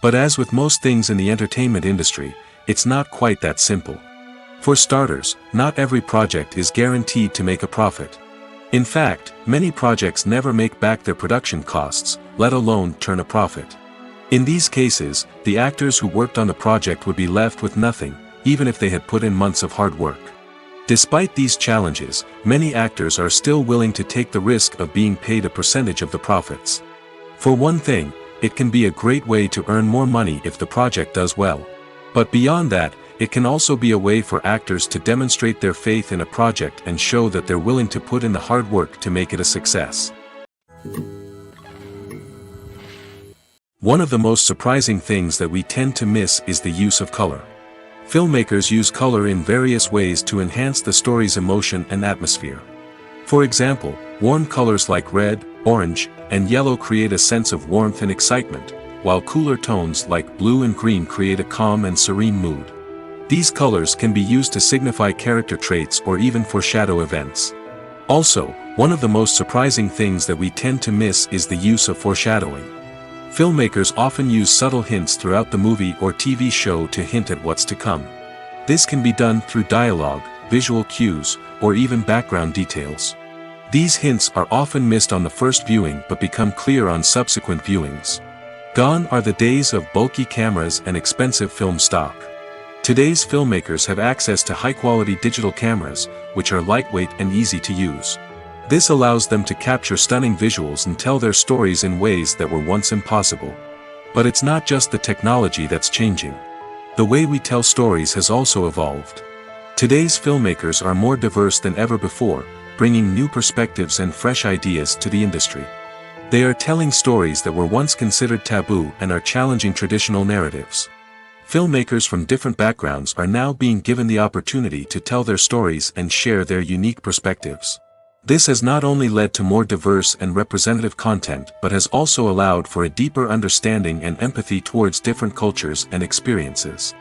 But as with most things in the entertainment industry, it's not quite that simple. For starters, not every project is guaranteed to make a profit. In fact, many projects never make back their production costs, let alone turn a profit. In these cases, the actors who worked on the project would be left with nothing, even if they had put in months of hard work. Despite these challenges, many actors are still willing to take the risk of being paid a percentage of the profits. For one thing, it can be a great way to earn more money if the project does well. But beyond that, it can also be a way for actors to demonstrate their faith in a project and show that they're willing to put in the hard work to make it a success. One of the most surprising things that we tend to miss is the use of color. Filmmakers use color in various ways to enhance the story's emotion and atmosphere. For example, warm colors like red, orange, and yellow create a sense of warmth and excitement, while cooler tones like blue and green create a calm and serene mood. These colors can be used to signify character traits or even foreshadow events. Also, one of the most surprising things that we tend to miss is the use of foreshadowing. Filmmakers often use subtle hints throughout the movie or TV show to hint at what's to come. This can be done through dialogue, visual cues, or even background details. These hints are often missed on the first viewing but become clear on subsequent viewings. Gone are the days of bulky cameras and expensive film stock. Today's filmmakers have access to high-quality digital cameras, which are lightweight and easy to use. This allows them to capture stunning visuals and tell their stories in ways that were once impossible. But it's not just the technology that's changing. The way we tell stories has also evolved. Today's filmmakers are more diverse than ever before, bringing new perspectives and fresh ideas to the industry. They are telling stories that were once considered taboo and are challenging traditional narratives. Filmmakers from different backgrounds are now being given the opportunity to tell their stories and share their unique perspectives. This has not only led to more diverse and representative content but has also allowed for a deeper understanding and empathy towards different cultures and experiences.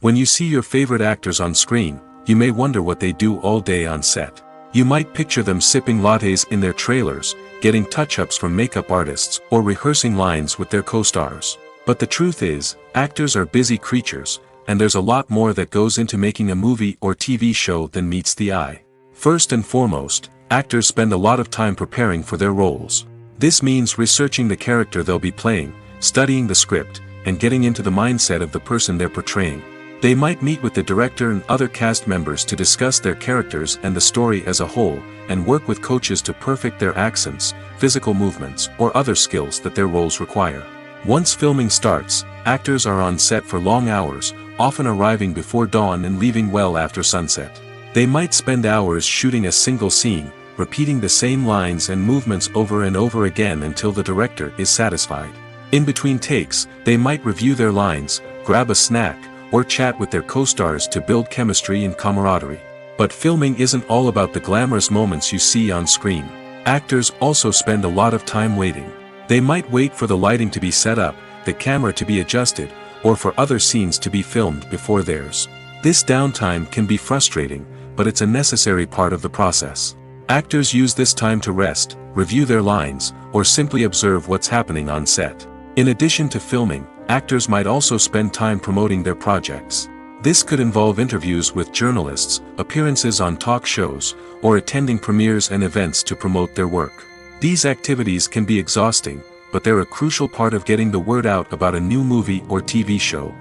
When you see your favorite actors on screen, you may wonder what they do all day on set. You might picture them sipping lattes in their trailers, getting touch-ups from makeup artists, or rehearsing lines with their co-stars. But the truth is, actors are busy creatures, and there's a lot more that goes into making a movie or TV show than meets the eye. First and foremost, actors spend a lot of time preparing for their roles. This means researching the character they'll be playing, studying the script, and getting into the mindset of the person they're portraying. They might meet with the director and other cast members to discuss their characters and the story as a whole, and work with coaches to perfect their accents, physical movements, or other skills that their roles require. Once filming starts, actors are on set for long hours, often arriving before dawn and leaving well after sunset. They might spend hours shooting a single scene, repeating the same lines and movements over and over again until the director is satisfied. In between takes, they might review their lines, grab a snack, or chat with their co-stars to build chemistry and camaraderie. But filming isn't all about the glamorous moments you see on screen. Actors also spend a lot of time waiting. They might wait for the lighting to be set up, the camera to be adjusted, or for other scenes to be filmed before theirs. This downtime can be frustrating, but it's a necessary part of the process. Actors use this time to rest, review their lines, or simply observe what's happening on set. In addition to filming, actors might also spend time promoting their projects. This could involve interviews with journalists, appearances on talk shows, or attending premieres and events to promote their work. These activities can be exhausting, but they're a crucial part of getting the word out about a new movie or TV show.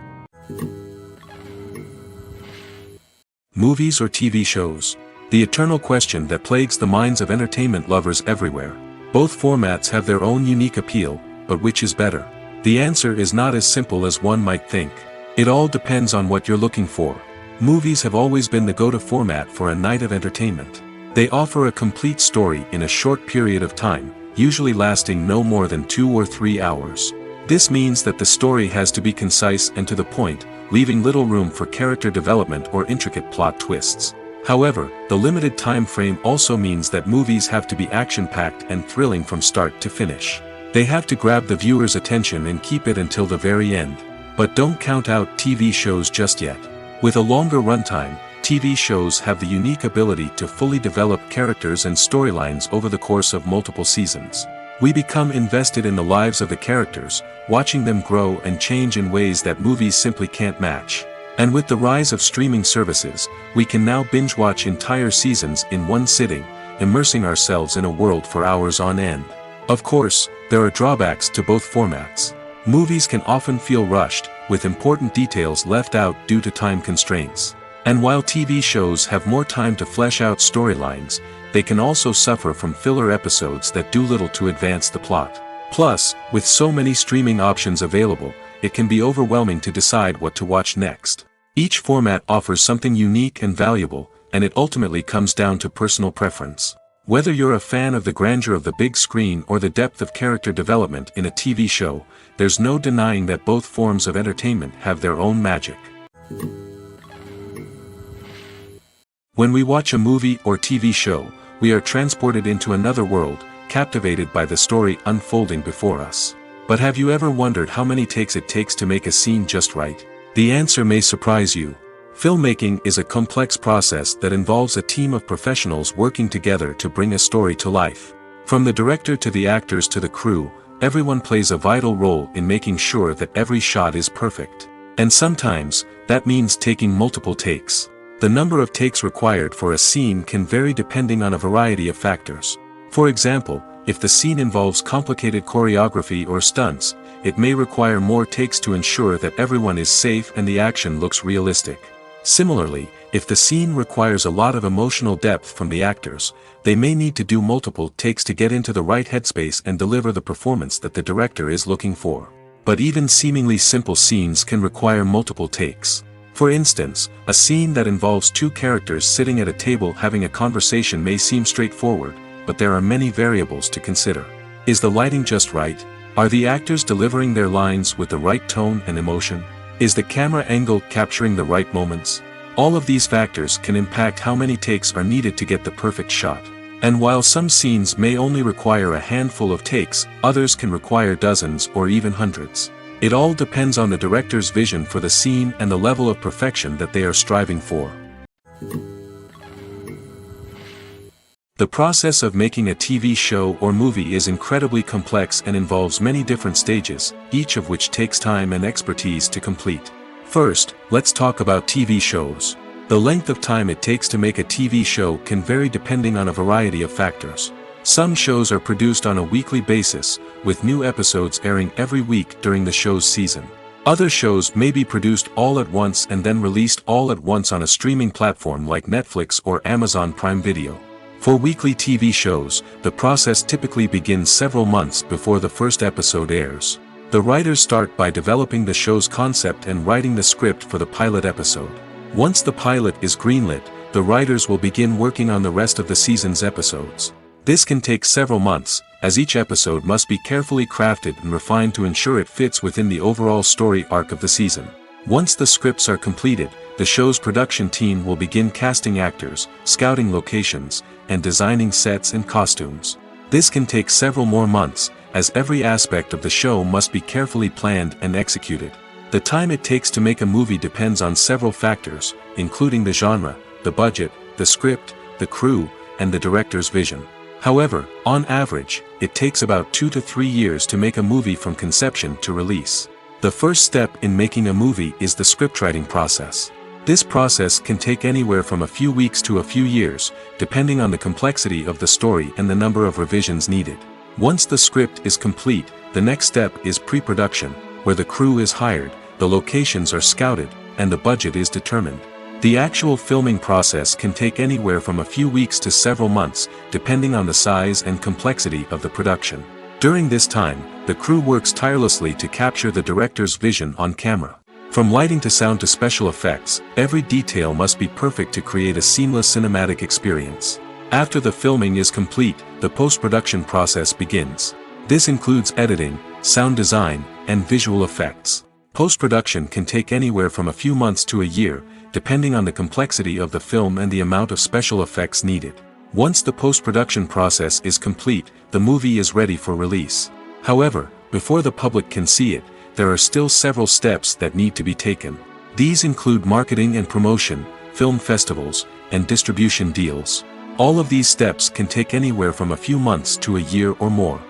Movies or TV shows? The eternal question that plagues the minds of entertainment lovers everywhere. Both formats have their own unique appeal, but which is better? The answer is not as simple as one might think. It all depends on what you're looking for. Movies have always been the go-to format for a night of entertainment. They offer a complete story in a short period of time, usually lasting no more than 2 or 3 hours. This means that the story has to be concise and to the point, leaving little room for character development or intricate plot twists. However, the limited time frame also means that movies have to be action-packed and thrilling from start to finish. They have to grab the viewer's attention and keep it until the very end. But don't count out TV shows just yet. With a longer runtime, TV shows have the unique ability to fully develop characters and storylines over the course of multiple seasons. We become invested in the lives of the characters, watching them grow and change in ways that movies simply can't match. And with the rise of streaming services, we can now binge-watch entire seasons in one sitting, immersing ourselves in a world for hours on end. Of course, there are drawbacks to both formats. Movies can often feel rushed, with important details left out due to time constraints. And while TV shows have more time to flesh out storylines, they can also suffer from filler episodes that do little to advance the plot. Plus, with so many streaming options available, it can be overwhelming to decide what to watch next. Each format offers something unique and valuable, and it ultimately comes down to personal preference. Whether you're a fan of the grandeur of the big screen or the depth of character development in a TV show, there's no denying that both forms of entertainment have their own magic. When we watch a movie or TV show, we are transported into another world, captivated by the story unfolding before us. But have you ever wondered how many takes it takes to make a scene just right? The answer may surprise you. Filmmaking is a complex process that involves a team of professionals working together to bring a story to life. From the director to the actors to the crew, everyone plays a vital role in making sure that every shot is perfect. And sometimes, that means taking multiple takes. The number of takes required for a scene can vary depending on a variety of factors. For example, if the scene involves complicated choreography or stunts, it may require more takes to ensure that everyone is safe and the action looks realistic. Similarly, if the scene requires a lot of emotional depth from the actors, they may need to do multiple takes to get into the right headspace and deliver the performance that the director is looking for. But even seemingly simple scenes can require multiple takes. For instance, a scene that involves two characters sitting at a table having a conversation may seem straightforward, but there are many variables to consider. Is the lighting just right? Are the actors delivering their lines with the right tone and emotion? Is the camera angle capturing the right moments? All of these factors can impact how many takes are needed to get the perfect shot. And while some scenes may only require a handful of takes, others can require dozens or even hundreds. It all depends on the director's vision for the scene and the level of perfection that they are striving for. The process of making a TV show or movie is incredibly complex and involves many different stages, each of which takes time and expertise to complete. First, let's talk about TV shows. The length of time it takes to make a TV show can vary depending on a variety of factors. Some shows are produced on a weekly basis, with new episodes airing every week during the show's season. Other shows may be produced all at once and then released all at once on a streaming platform like Netflix or Amazon Prime Video. For weekly TV shows, the process typically begins several months before the first episode airs. The writers start by developing the show's concept and writing the script for the pilot episode. Once the pilot is greenlit, the writers will begin working on the rest of the season's episodes. This can take several months, as each episode must be carefully crafted and refined to ensure it fits within the overall story arc of the season. Once the scripts are completed, the show's production team will begin casting actors, scouting locations, and designing sets and costumes. This can take several more months, as every aspect of the show must be carefully planned and executed. The time it takes to make a movie depends on several factors, including the genre, the budget, the script, the crew, and the director's vision. However, on average, it takes about 2 to 3 years to make a movie from conception to release. The first step in making a movie is the scriptwriting process. This process can take anywhere from a few weeks to a few years, depending on the complexity of the story and the number of revisions needed. Once the script is complete, the next step is pre-production, where the crew is hired, the locations are scouted, and the budget is determined. The actual filming process can take anywhere from a few weeks to several months, depending on the size and complexity of the production. During this time, the crew works tirelessly to capture the director's vision on camera. From lighting to sound to special effects, every detail must be perfect to create a seamless cinematic experience. After the filming is complete, the post-production process begins. This includes editing, sound design, and visual effects. Post-production can take anywhere from a few months to a year, depending on the complexity of the film and the amount of special effects needed. Once the post-production process is complete, the movie is ready for release. However, before the public can see it, there are still several steps that need to be taken. These include marketing and promotion, film festivals, and distribution deals. All of these steps can take anywhere from a few months to a year or more.